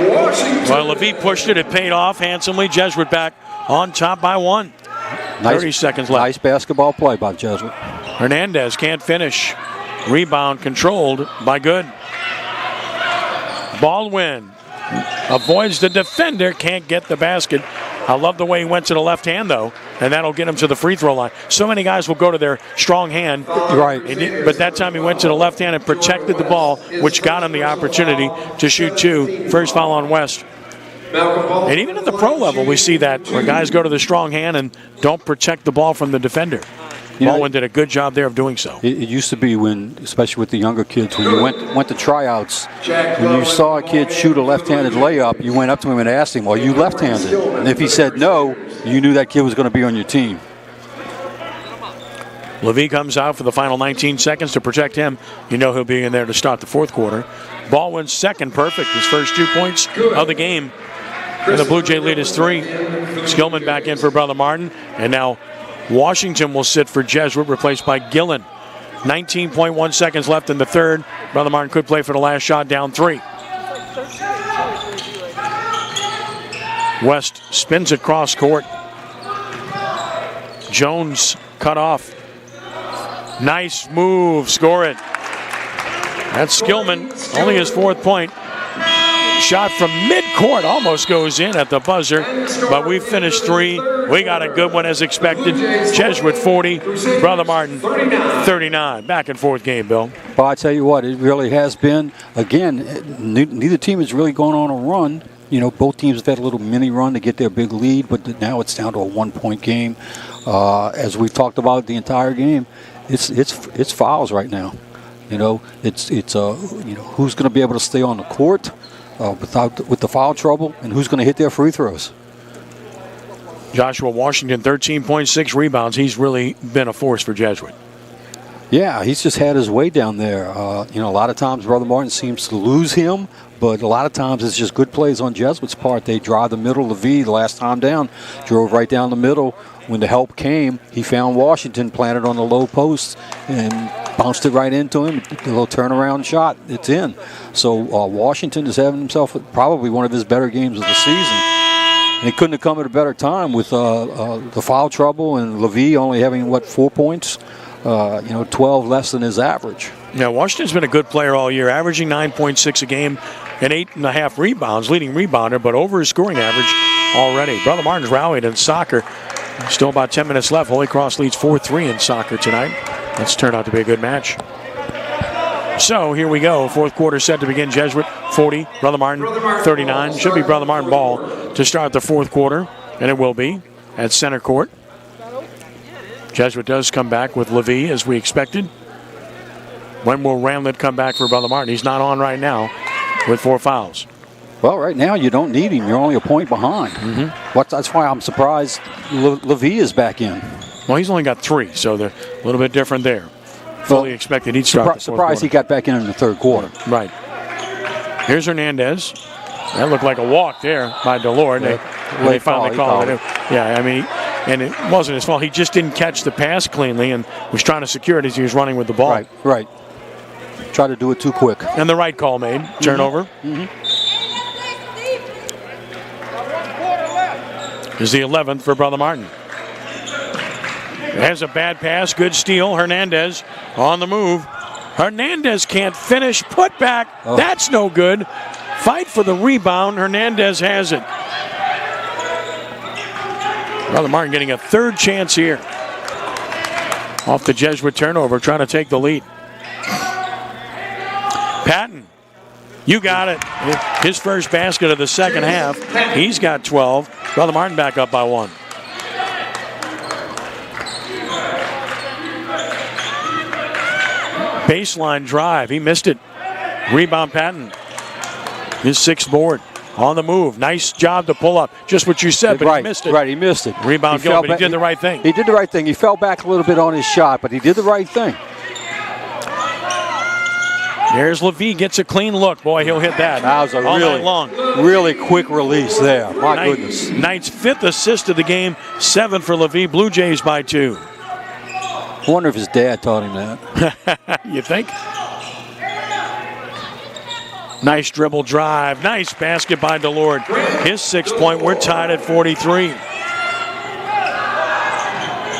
Washington. Well, Levy pushed it. It paid off handsomely. Jesuit back on top by 1. 30 seconds left. Nice basketball play by Jesuit. Hernandez can't finish. Rebound controlled by Good. Baldwin avoids the defender, can't get the basket. I love the way he went to the left hand, though, and that'll get him to the free throw line. So many guys will go to their strong hand. Right. But that time he went to the left hand and protected the ball, which got him the opportunity to shoot 2. First foul on West. And even at the pro level, we see that where guys go to the strong hand and don't protect the ball from the defender. Baldwin did a good job there of doing so. It used to be when, especially with the younger kids, when you went to tryouts, when you saw a kid shoot a left-handed layup, you went up to him and asked him, "Well, you left-handed?" And if he said no, you knew that kid was going to be on your team. Levy comes out for the final 19 seconds to protect him. You know he'll be in there to start the fourth quarter. Baldwin's second perfect, his first 2 points of the game. And the Blue Jay lead is 3. Skillman back in for Brother Martin. And now Washington will sit for Jesuit, replaced by Gillen. 19.1 seconds left in the third. Brother Martin could play for the last shot, down 3. West spins it cross court. Jones cut off. Nice move, score it. That's Skillman, only his 4th point. Shot from mid-court almost goes in at the buzzer, but we finished 3. We got a good one as expected. Jesuit 40, Brother Martin 39. Back and forth game, Bill. Well, I tell you what, it really has been. Again, neither team is really going on a run. You know, both teams have had a little mini run to get their big lead, but now it's down to a 1-point game. As we've talked about the entire game, it's fouls right now. You know, it's who's going to be able to stay on the court with the foul trouble, and who's going to hit their free throws. Joshua Washington, 13.6 rebounds. He's really been a force for Jesuit. Yeah, he's just had his way down there. A lot of times Brother Martin seems to lose him, but a lot of times it's just good plays on Jesuit's part. They drive the middle. Levy, the last time down, drove right down the middle. When the help came, he found Washington planted on the low post and bounced it right into him. A little turnaround shot. It's in. So Washington is having himself probably one of his better games of the season. And he couldn't have come at a better time with the foul trouble and Levy only having, 4 points? 12 less than his average. Yeah, Washington's been a good player all year, averaging 9.6 a game and 8.5 rebounds, leading rebounder, but over his scoring average already. Brother Martin's rallied in soccer. Still about 10 minutes left. Holy Cross leads 4-3 in soccer tonight. That's turned out to be a good match. So here we go. Fourth quarter set to begin. Jesuit 40, Brother Martin 39. Should be Brother Martin ball to start the fourth quarter, and it will be at center court. Jesuit does come back with Levy as we expected. When will Ramlett come back for Brother Martin? He's not on right now with 4 fouls. Well, right now you don't need him. You're only a point behind. That's why I'm surprised Levy is back in. Well, he's only got 3, so they're a little bit different there. Fully expected he'd start the fourth surprised quarter. He got back in the third quarter. Right. Here's Hernandez. That looked like a walk there by DeLord. They finally called it. Yeah, I mean, and it wasn't his fault. He just didn't catch the pass cleanly and was trying to secure it as he was running with the ball. Right. Tried to do it too quick. And the right call made. Turnover. Is the 11th for Brother Martin. Has a bad pass, good steal. Hernandez on the move. Hernandez can't finish. Put back. Oh. That's no good. Fight for the rebound. Hernandez has it. Brother Martin getting a third chance here. Off the Jesuit turnover, trying to take the lead. Patton, you got it. His first basket of the second half. He's got 12. Brother Martin back up by 1. Baseline drive. He missed it. Rebound Patton. His 6th board. On the move. Nice job to pull up. Just what you said, but he missed it. Right, he missed it. Rebound Gill, but he did the right thing. He did the right thing. He fell back a little bit on his shot, but he did the right thing. There's Levy, gets a clean look. Boy, he'll hit that. That was a really quick release there. My goodness. Knight's 5th assist of the game. 7 for Levy. Blue Jays by 2. I wonder if his dad taught him that. You think? Nice dribble drive. Nice basket by DeLord. His 6th point. We're tied at 43.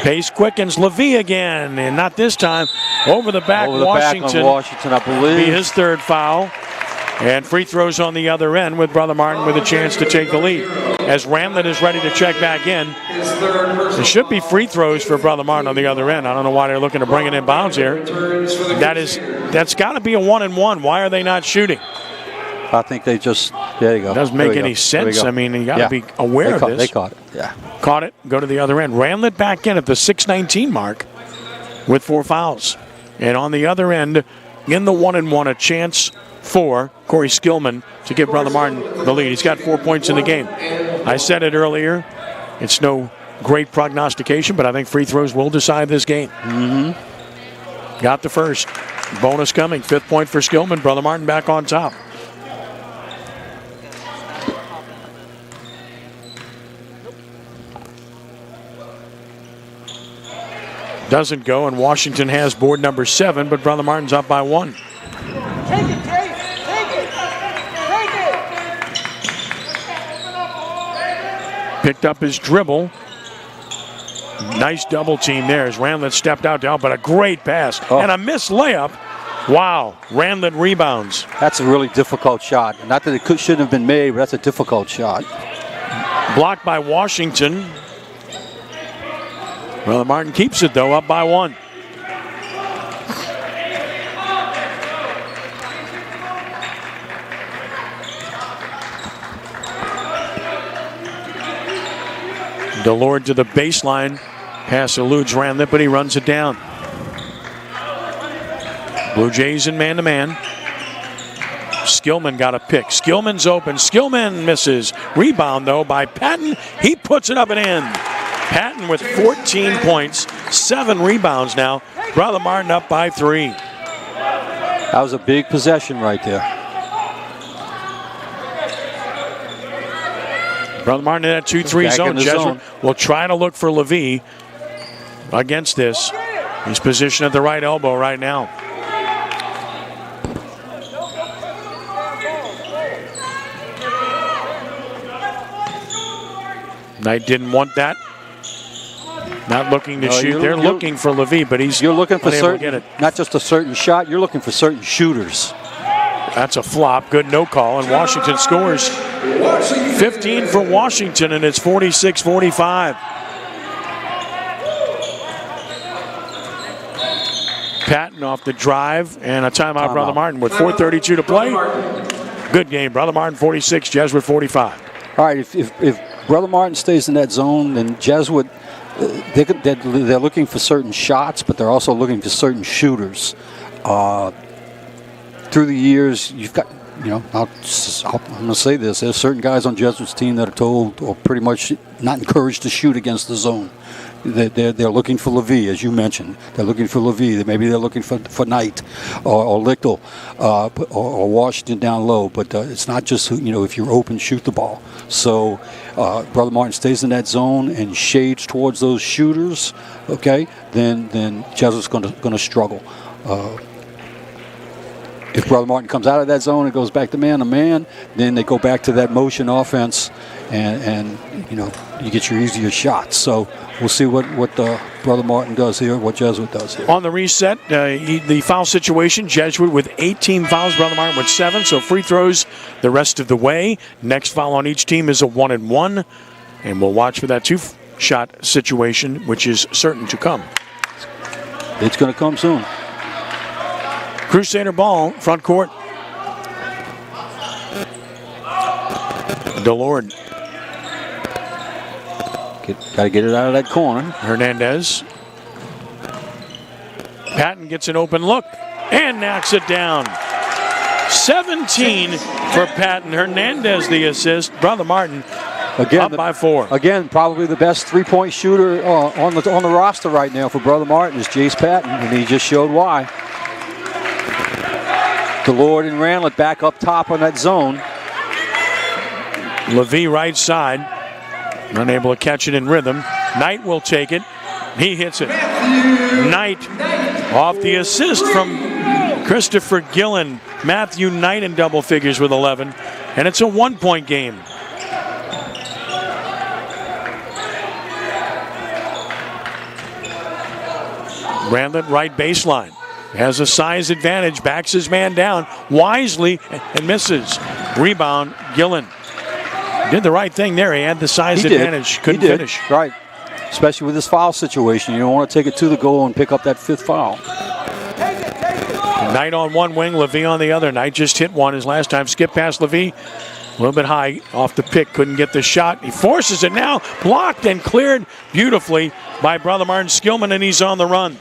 Pace quickens. Levy again, and not this time. Over the back, Washington. Washington, I believe. Be his 3rd foul. And free throws on the other end with Brother Martin with a chance to take the lead. As Ramlett is ready to check back in. There should be free throws for Brother Martin on the other end. I don't know why they're looking to bring it in bounds here. That's got to be a 1-and-1. Why are they not shooting? I think they just, there you go. It doesn't make any sense. I mean, you got to be aware of this. They caught it, yeah. Caught it, go to the other end. Ramlett back in at the 6:19 mark with 4 fouls. And on the other end, in the 1-and-1, a chance for Corey Skillman to give Brother Martin the lead. He's got 4 points in the game. I said it earlier, it's no great prognostication, but I think free throws will decide this game. Got the first. Bonus coming. 5th point for Skillman. Brother Martin back on top. Doesn't go, and Washington has board number 7, but Brother Martin's up by 1. Take it, Jay. Take it. Take it. Picked up his dribble. Nice double team there as Randlett stepped out down, but a great pass and a missed layup. Wow, Randlett rebounds. That's a really difficult shot. Not that it shouldn't have been made, but that's a difficult shot. Blocked by Washington. Brother Martin keeps it, though, up by 1. DeLord to the baseline. Pass eludes Randlett, but he runs it down. Blue Jays in man-to-man. Skillman got a pick. Skillman's open. Skillman misses. Rebound, though, by Patton. He puts it up and in. Patton with 14 points, 7 rebounds now. Brother Martin up by 3. That was a big possession right there. Brother Martin in that 2-3 zone. Jesuit will try to look for Levy against this. He's positioned at the right elbow right now. Knight didn't want that. Not looking to shoot. They're looking for Levy, but you're looking for unable to get it. Not just a certain shot. You're looking for certain shooters. That's a flop. Good no call, and Washington scores 15 for Washington, and it's 46-45. Patton off the drive, and a timeout, Brother Martin, with 4:32 to play. Good game, Brother Martin 46, Jesuit 45. All right, if Brother Martin stays in that zone, then Jesuit, they're looking for certain shots, but they're also looking for certain shooters. Through the years, you've got, I'm going to say this, there's certain guys on Jesuit's team that are told or pretty much not encouraged to shoot against the zone. They're looking for Levy, as you mentioned. They're looking for Levy. Maybe they're looking for Knight or Lichtel or Washington down low. But it's not just, if you're open, shoot the ball. So Brother Martin stays in that zone and shades towards those shooters, okay, then Jesuit's going to struggle. If Brother Martin comes out of that zone and goes back to man-to-man, then they go back to that motion offense, and you get your easier shots. So we'll see what Brother Martin does here, what Jesuit does here. On the reset, the foul situation, Jesuit with 18 fouls, Brother Martin with 7, so free throws the rest of the way. Next foul on each team is a 1-and-1, and we'll watch for that 2-shot situation, which is certain to come. It's going to come soon. Crusader ball, front court. DeLord. Got to get it out of that corner. Hernandez. Patton gets an open look and knocks it down. 17 for Patton. Hernandez the assist. Brother Martin up by 4. Again, probably the best three-point shooter on the roster right now for Brother Martin is Jace Patton, and he just showed why. DeLord and Randlett back up top on that zone. Levy right side. Unable to catch it in rhythm. Knight will take it. He hits it. Knight off the assist from Christopher Gillen. Matthew Knight in double figures with 11. And it's a 1-point game. Randlett right baseline. Has a size advantage, backs his man down wisely and misses. Rebound, Gillen. Did the right thing there. He had the size advantage. Couldn't finish. Right. Especially with this foul situation. You don't want to take it to the goal and pick up that 5th foul. Knight on one wing, Levy on the other. Knight just hit one his last time. Skip past Levy. A little bit high off the pick. Couldn't get the shot. He forces it now. Blocked and cleared beautifully by Brother Martin Skillman, and he's on the run.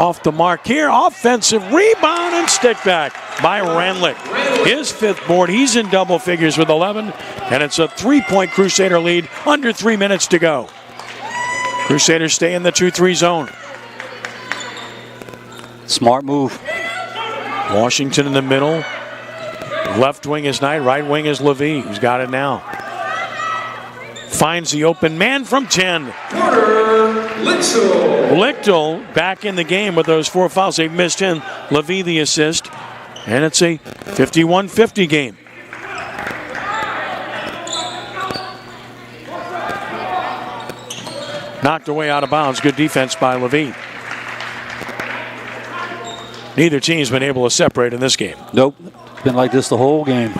off the mark here. Offensive rebound and stick back by Randlet. His 5th board. He's in double figures with 11. And it's a 3-point Crusader lead. Under 3 minutes to go. Crusaders stay in the 2-3 zone. Smart move. Washington in the middle. Left wing is Knight. Right wing is Levy, who's got it now. Finds the open man from 10. Lichtel back in the game with those 4 fouls. They've missed him. Levy the assist. And it's a 51-50 game. Knocked away out of bounds. Good defense by Levy. Neither team's been able to separate in this game. Nope. It's been like this the whole game.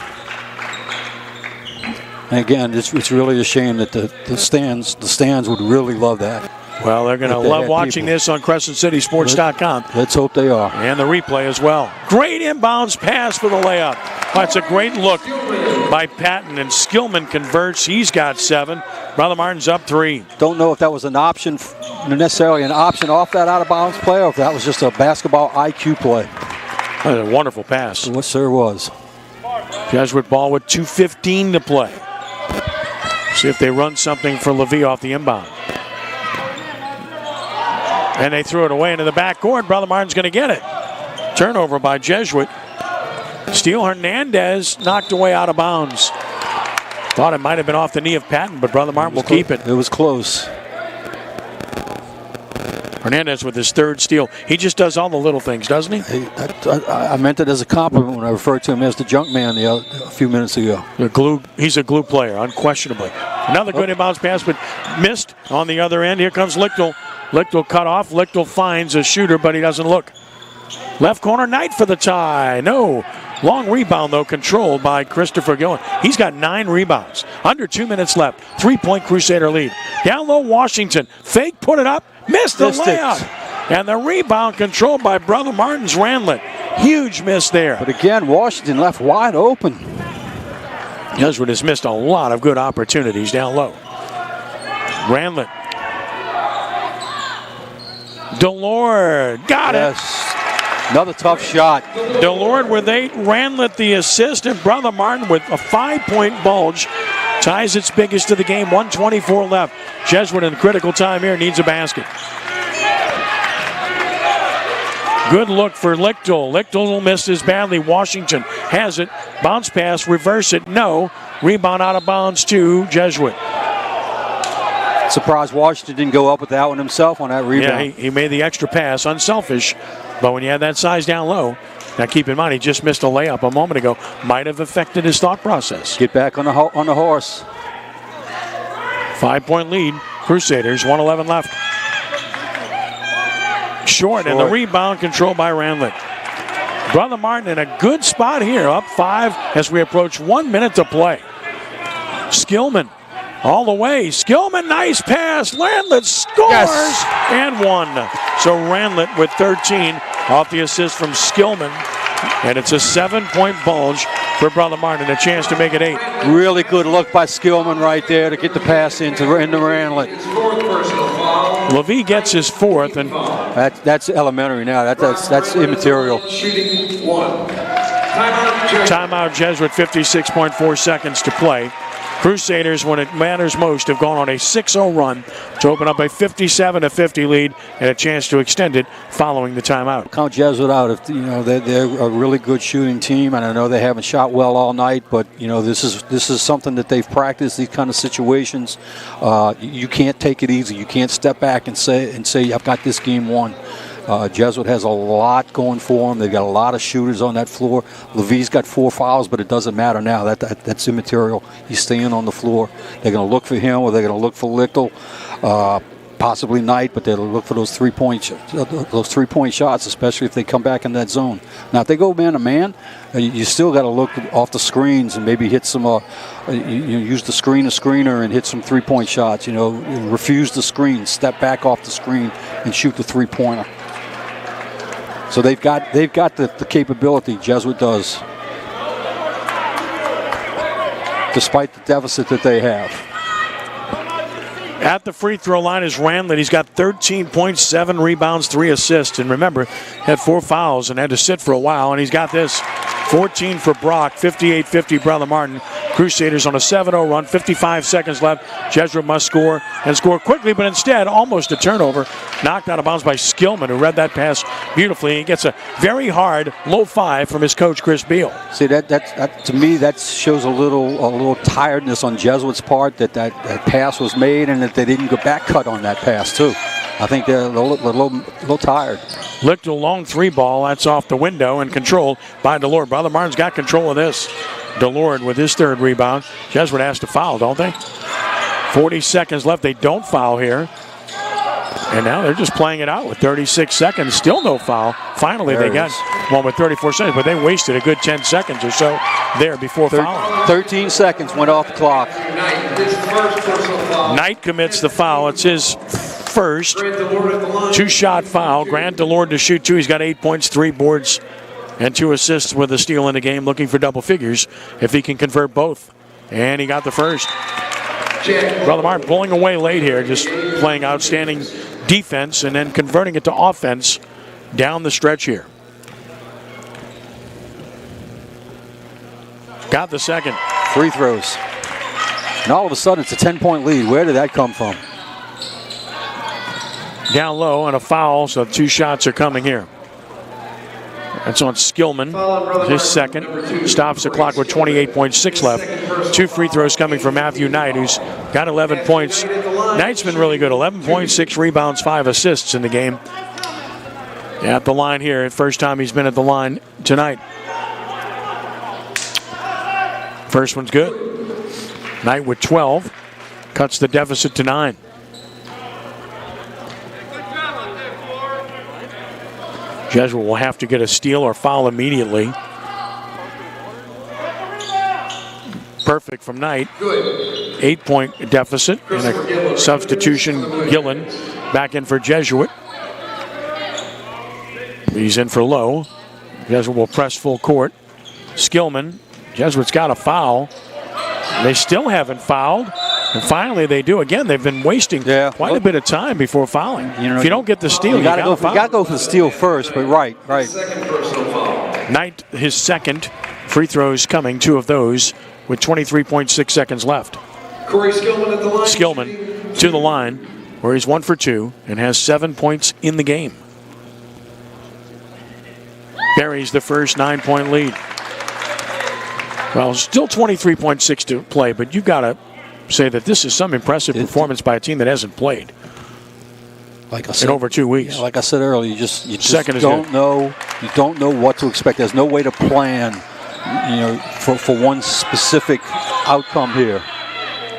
And again, it's really a shame that the stands would really love that. Well, they're going to love watching this on CrescentCitySports.com. Let's hope they are. And the replay as well. Great inbounds pass for the layup. That's a great look by Patton, and Skillman converts. He's got 7. Brother Martin's up 3. Don't know if that was an option, necessarily an option off that out-of-bounds play, or if that was just a basketball IQ play. That was a wonderful pass. What sir was. Jesuit ball with 2:15 to play. See if they run something for Levy off the inbound. And they threw it away into the backcourt. Brother Martin's going to get it. Turnover by Jesuit. Steele Hernandez knocked away out of bounds. Thought it might have been off the knee of Patton, but Brother Martin will keep it. It was close. Hernandez with his 3rd steal. He just does all the little things, doesn't he? I meant it as a compliment when I referred to him as the junk man a few minutes ago. He's a glue player, unquestionably. Another good inbounds pass, but missed on the other end. Here comes Lichtel. Lichtel cut off. Lichtel finds a shooter, but he doesn't look. Left corner, Knight for the tie. No. Long rebound, though, controlled by Christopher Gillen. He's got 9 rebounds. Under 2 minutes left. 3-point Crusader lead. Down low, Washington. Fake, put it up. Missed the layup. And the rebound controlled by Brother Martin's Randlet. Huge miss there. But again, Washington left wide open. Jesuit has missed a lot of good opportunities down low. Randlet. Delord. Got it. Another tough shot. Delord with 8. Randlet the assist. And Brother Martin with a 5-point bulge. Ties its biggest of the game. 1:24 left. Jesuit in critical time here needs a basket. Good look for Lichtel. Lichtel will miss this badly. Washington has it. Bounce pass, reverse it. No. Rebound out of bounds to Jesuit. Surprised Washington didn't go up with that one himself on that rebound. Yeah, he made the extra pass. Unselfish. But when you have that size down low, now keep in mind he just missed a layup a moment ago. Might have affected his thought process. Get back on the horse. 5-point lead. Crusaders, 1:11 left. Short, and the rebound controlled by Randlet. Brother Martin in a good spot here, up 5 as we approach 1 minute to play. Skillman all the way. Skillman, nice pass. Randlet scores and 1. So Randlet with 13 off the assist from Skillman. And it's a 7-point bulge for Brother Martin, a chance to make it 8. Really good look by Skillman right there to get the pass into Randlet. Levy gets his 4th, and that's elementary now. That's immaterial. Shooting 1. Timeout Jesuit, 56.4 seconds to play. Crusaders, when it matters most, have gone on a 6-0 run to open up a 57-50 lead and a chance to extend it following the timeout. Count Jesuit out. If they're a really good shooting team, and I know they haven't shot well all night, but this is something that they've practiced. These kind of situations, you can't take it easy. You can't step back and say I've got this game won. Jesuit has a lot going for them. They've got a lot of shooters on that floor. Levy's got 4 fouls, but it doesn't matter now. That's immaterial. He's staying on the floor. They're going to look for him, or they're going to look for Lichtel, possibly Knight, but they'll look for those 3-point shots, especially if they come back in that zone. Now, if they go man to man, you still got to look off the screens and maybe hit some. Use the screener and hit some 3-point shots. Refuse the screen, step back off the screen, and shoot the 3-pointer. So they've got the capability. Jesuit does, despite the deficit that they have. At the free throw line is Randlett. He's got 13 points, 7 rebounds, 3 assists. And remember, had 4 fouls and had to sit for a while. And he's got this. 14 for Brock, 58-50 Brother Martin. Crusaders on a 7-0 run, 55 seconds left. Jesuit must score and score quickly, but instead almost a turnover. Knocked out of bounds by Skillman, who read that pass beautifully. He gets a very hard low 5 from his coach, Chris Beal. See, that to me, that shows a little tiredness on Jesuit's part that pass was made and that they didn't go back cut on that pass, too. I think they're a little tired. Looked a long 3 ball. That's off the window and controlled by Delord. Brother Martin's got control of this. Delord with his 3rd rebound. Jesuit has to foul, don't they? 40 seconds left. They don't foul here. And now they're just playing it out with 36 seconds. Still no foul. Finally, they got one with 34 seconds, but they wasted a good 10 seconds or so there before fouling. 13 seconds went off the clock. Knight commits the foul. It's his first 2-shot foul. Grant Delord to shoot 2. He's got 8 points, 3 boards, and 2 assists with a steal in the game, looking for double figures if he can convert both. And he got the first. Brother Martin pulling away late here, just playing outstanding defense and then converting it to offense down the stretch here. Got the second. Free throws. And all of a sudden, it's a 10-point lead. Where did that come from? Down low and a foul, so 2 shots are coming here. That's on Skillman, his second. Stops the clock with 28.6 left. 2 free throws coming from Matthew Knight, who's got 11 points. Knight's been really good. 11 points, 6 rebounds, 5 assists in the game. At the line here, first time he's been at the line tonight. First one's good. Knight with 12. Cuts the deficit to 9. Jesuit will have to get a steal or foul immediately. Perfect from Knight. 8-point deficit and a substitution. Gillen back in for Jesuit. He's in for Lowe. Jesuit will press full court. Skillman. Jesuit's got a foul. They still haven't fouled. And finally they do. Again, they've been wasting quite a bit of time before fouling. If you don't get the steal, you got to foul. You got to go for the steal first, but right. Knight, his second. Free throws coming, 2 of those, with 23.6 seconds left. Corey Skillman at the line. Skillman to the line, where he's 1 for 2 and has 7 points in the game. Buries the first 9-point lead. Well, still 23.6 to play, but you got to say that this is some impressive performance by a team that hasn't played like I said, in over 2 weeks. Like I said earlier, you just don't know. You don't know what to expect. There's no way to plan, for one specific outcome here.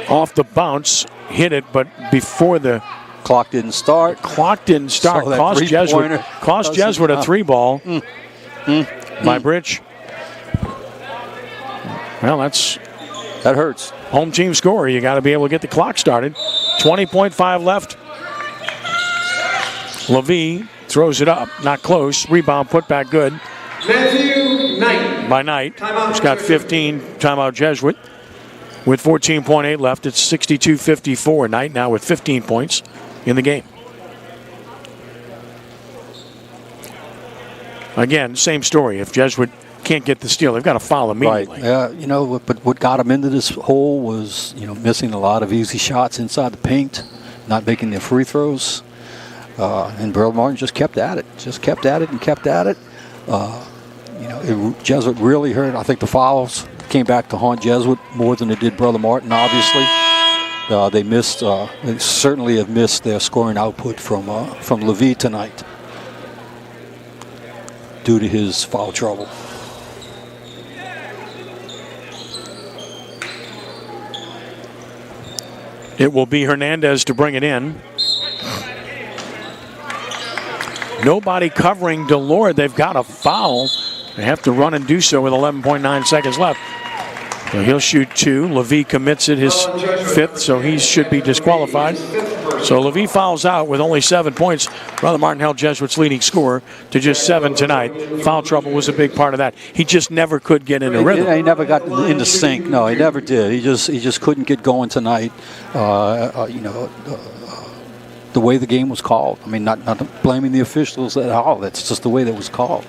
Off the bounce, hit it, but before the clock didn't start. Cost Jesuit a 3 ball by Bridge. Well, that hurts. Home team score. You got to be able to get the clock started. 20.5 left. Levy throws it up. Not close. Rebound put back good. Matthew Knight. By Knight. He's got 15. Timeout Jesuit. With 14.8 left, it's 62-54. Knight now with 15 points in the game. Again, same story. If Jesuit can't get the steal, they've got to foul immediately. Right. But what got them into this hole was, missing a lot of easy shots inside the paint, not making their free throws. And Brother Martin just kept at it. Jesuit really hurt. I think the fouls came back to haunt Jesuit more than it did Brother Martin, obviously. They certainly have missed their scoring output from Levy tonight due to his foul trouble. It will be Hernandez to bring it in. Nobody covering Delord. They've got a foul. They have to run and do so with 11.9 seconds left. So he'll shoot 2. Levy commits it, his 5th, so he should be disqualified. So Levy fouls out with only 7 points. Brother Martin held Jesuit's leading scorer to just 7 tonight. Foul trouble was a big part of that. He just never could get into rhythm. Yeah, he never got into sync. No, he never did. He just couldn't get going tonight. The way the game was called. I mean, not blaming the officials at all. That's just the way that was called.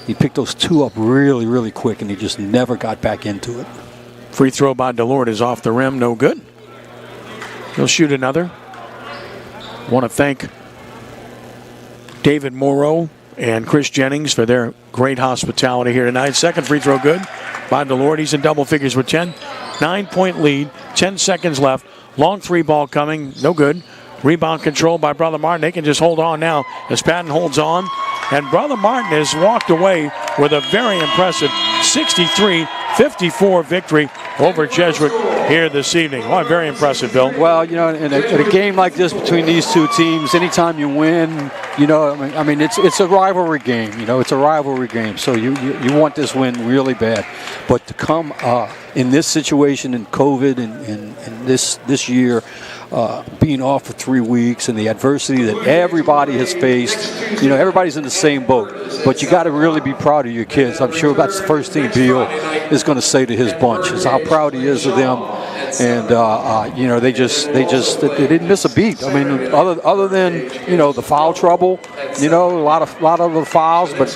He picked those 2 up really, really quick, and he just never got back into it. Free throw by Delord is off the rim. No good. He'll shoot another. Want to thank David Morrow and Chris Jennings for their great hospitality here tonight. Second free throw good by Delord. He's in double figures with 10. 9-point lead. 10 seconds left. Long 3 ball coming. No good. Rebound control by Brother Martin. They can just hold on now as Patton holds on. And Brother Martin has walked away with a very impressive 63-54 victory over Jesuit here this evening. Oh, very impressive, Bill. Well, in a game like this between these 2 teams, anytime you win, I mean, it's a rivalry game. It's a rivalry game. So you want this win really bad. But to come in this situation in COVID and this year, being off for 3 weeks and the adversity that everybody has faced, everybody's in the same boat. But you got to really be proud of your kids. I'm sure that's the first thing Beal is going to say to his bunch is how proud he is of them. And they didn't miss a beat. I mean, other than the foul trouble, a lot of the fouls, but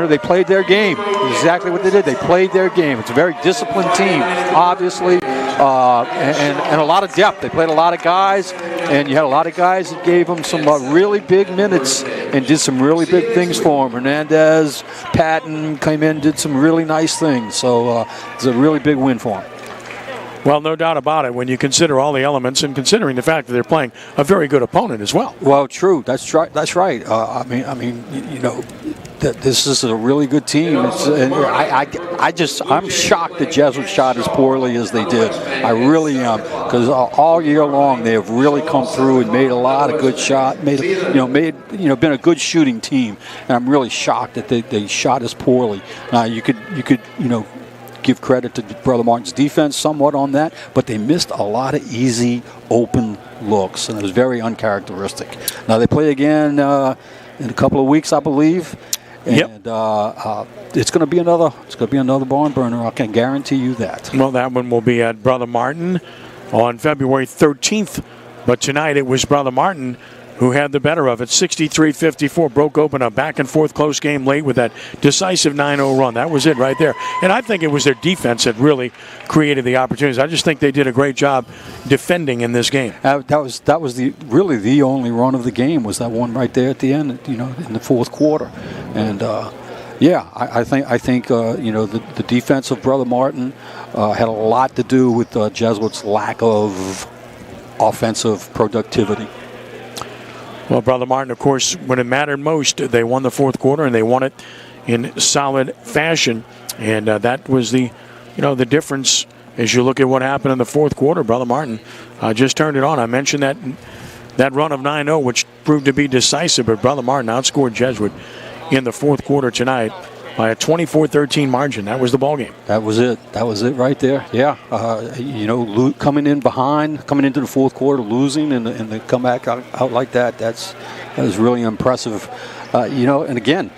they played their game. Exactly what they did. They played their game. It's a very disciplined team, obviously, and a lot of depth. They played a lot of guys, and you had a lot of guys that gave them some really big minutes and did some really big things for them. Hernandez, Patton came in, did some really nice things. So it's a really big win for them. Well, no doubt about it when you consider all the elements and considering the fact that they're playing a very good opponent as well. Well, true. That's right. This is a really good team. I'm shocked that Jesuit shot as poorly as they did. I really am, because all year long they have really come through and made a lot of good shots. Been a good shooting team, and I'm really shocked that they shot as poorly. You could give credit to Brother Martin's defense somewhat on that, but they missed a lot of easy, open looks, and it was very uncharacteristic. Now they play again in a couple of weeks, I believe, and it's going to be another barn burner. I can guarantee you that. Well, that one will be at Brother Martin on February 13th, but tonight it was Brother Martin who had the better of it. 63-54, broke open a back-and-forth close game late with that decisive 9-0 run. That was it right there. And I think it was their defense that really created the opportunities. I just think they did a great job defending in this game. That was really the only run of the game was that one right there at the end, in the fourth quarter. And I think the defense of Brother Martin had a lot to do with Jesuit's lack of offensive productivity. Well, Brother Martin, of course, when it mattered most, they won the fourth quarter, and they won it in solid fashion. And that was the difference as you look at what happened in the fourth quarter. Brother Martin just turned it on. I mentioned that run of 9-0, which proved to be decisive, but Brother Martin outscored Jesuit in the fourth quarter tonight by a 24-13 margin. That was the ball game. That was it. That was it right there. Yeah. Coming into the fourth quarter, losing, and the comeback out like that, that was really impressive. And again,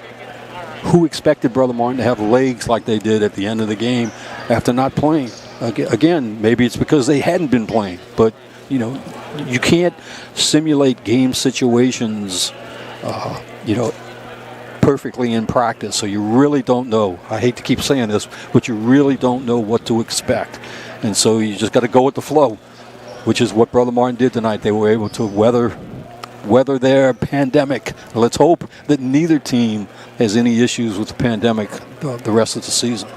who expected Brother Martin to have legs like they did at the end of the game after not playing? Again, maybe it's because they hadn't been playing, but you can't simulate game situations, perfectly in practice, so you really don't know. I hate to keep saying this, but you really don't know what to expect, and so you just got to go with the flow, which is what Brother Martin did tonight. They were able to weather their pandemic. Let's hope that neither team has any issues with the pandemic the rest of the season.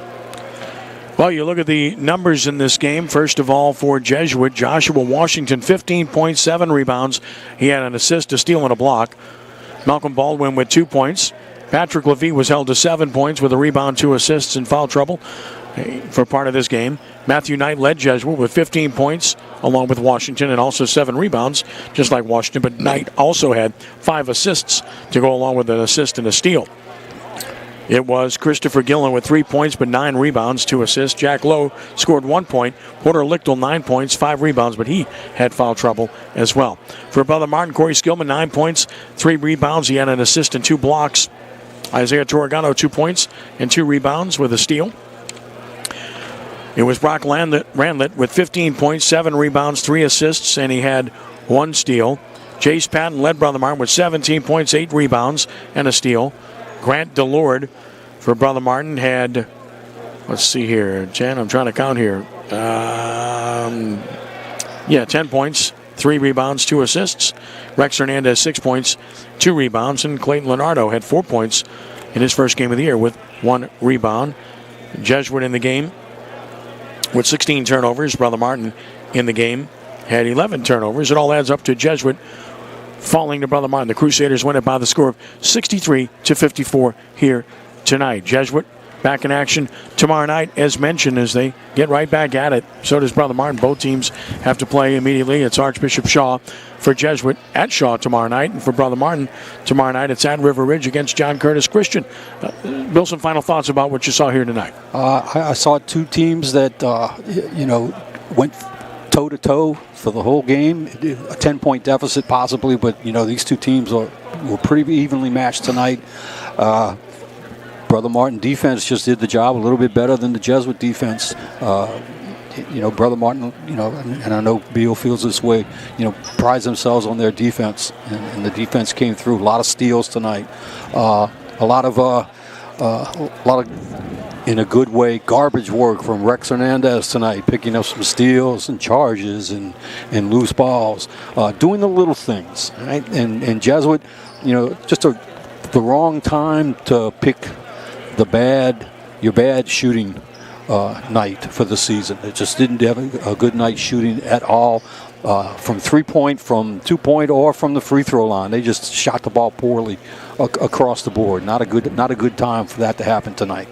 Well, you look at the numbers in this game. First of all, for Jesuit, Joshua Washington, 15.7 rebounds. He had an assist, a steal, and a block. Malcolm Baldwin with 2 points. Patrick Levy was held to 7 points with a rebound, 2 assists, and foul trouble for part of this game. Matthew Knight led Jesuit with 15 points along with Washington and also 7 rebounds, just like Washington. But Knight also had 5 assists to go along with an assist and a steal. It was Christopher Gillen with 3 points, but 9 rebounds, 2 assists. Jack Lowe scored 1 point. Porter Lichtel, 9 points, 5 rebounds, but he had foul trouble as well. For Brother Martin, Corey Skillman, 9 points, 3 rebounds. He had an assist and 2 blocks. Isaiah Torregano, 2 points and 2 rebounds with a steal. It was Brock Randlett with 15 points, 7 rebounds, 3 assists, and he had 1 steal. Jace Patton led Brother Martin with 17 points, 8 rebounds, and a steal. Grant Delord for Brother Martin had, let's see here, Jen, I'm trying to count here. 10 points, 3 rebounds, 2 assists. Rex Hernandez, 6 points, 2 rebounds. And Clayton Leonardo had 4 points in his first game of the year with 1 rebound. Jesuit in the game with 16 turnovers. Brother Martin in the game had 11 turnovers. It all adds up to Jesuit falling to Brother Martin. The Crusaders win it by the score of 63-54 here tonight. Jesuit back in action tomorrow night, as mentioned, as they get right back at it. So does Brother Martin. Both teams have to play immediately. It's Archbishop Shaw for Jesuit at Shaw tomorrow night. And for Brother Martin tomorrow night, it's at River Ridge against John Curtis Christian. Bill, some final thoughts about what you saw here tonight. I saw 2 teams that, went toe-to-toe for the whole game. A 10-point deficit possibly, but, these 2 teams were pretty evenly matched tonight. Brother Martin defense just did the job a little bit better than the Jesuit defense. Brother Martin, and I know Beal feels this way, prides themselves on their defense, and the defense came through. A lot of steals tonight. A lot of, in a good way, garbage work from Rex Hernandez tonight, picking up some steals and charges and loose balls, doing the little things. Right? And Jesuit, just the wrong time to pick your bad shooting night for the season. It just didn't have a good night shooting at all from 3-point, from 2-point, or from the free throw line. They just shot the ball poorly across the board. Not a good time for that to happen tonight.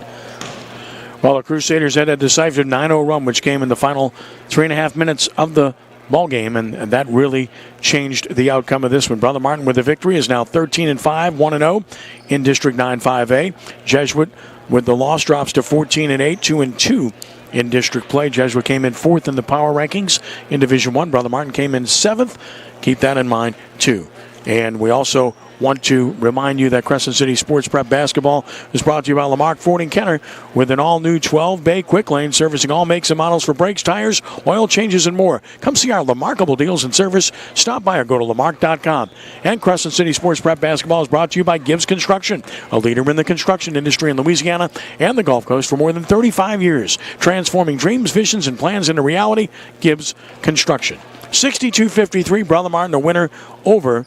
Well, the Crusaders had a decisive 9-0 run, which came in the final 3.5 minutes of the ball game, and that really changed the outcome of this one. Brother Martin with the victory is now 13-5, 1-0 in District 9 5A. Jesuit with the loss drops to 14-8, 2-2 in district play. Jesuit came in 4th in the power rankings in Division 1. Brother Martin came in 7th. Keep that in mind, too. And we also want to remind you that Crescent City Sports Prep Basketball is brought to you by Lamarck Ford and Kenner with an all-new 12-bay quick lane servicing all makes and models for brakes, tires, oil changes, and more. Come see our remarkable deals and service. Stop by or go to Lamarck.com. And Crescent City Sports Prep Basketball is brought to you by Gibbs Construction, a leader in the construction industry in Louisiana and the Gulf Coast for more than 35 years. Transforming dreams, visions, and plans into reality. Gibbs Construction. 62-53, Brother Martin, the winner over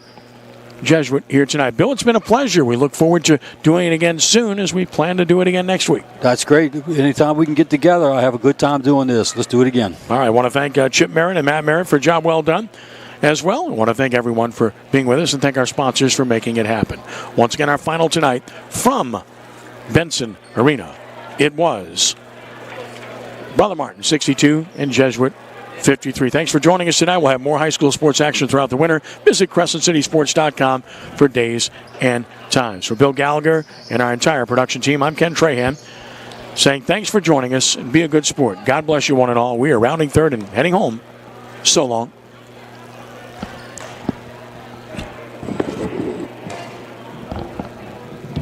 Jesuit here tonight. Bill, it's been a pleasure. We look forward to doing it again soon, as we plan to do it again next week. That's great. Anytime we can get together, I have a good time doing this. Let's do it again. All right. I want to thank Chip Merritt and Matt Merritt for a job well done as well. I want to thank everyone for being with us and thank our sponsors for making it happen. Once again, our final tonight from Benson Arena. It was Brother Martin 62 and Jesuit 53. Thanks for joining us tonight. We'll have more high school sports action throughout the winter. Visit CrescentCitySports.com for days and times. For Bill Gallagher and our entire production team, I'm Ken Trahan saying thanks for joining us and be a good sport. God bless you one and all. We are rounding third and heading home. So long.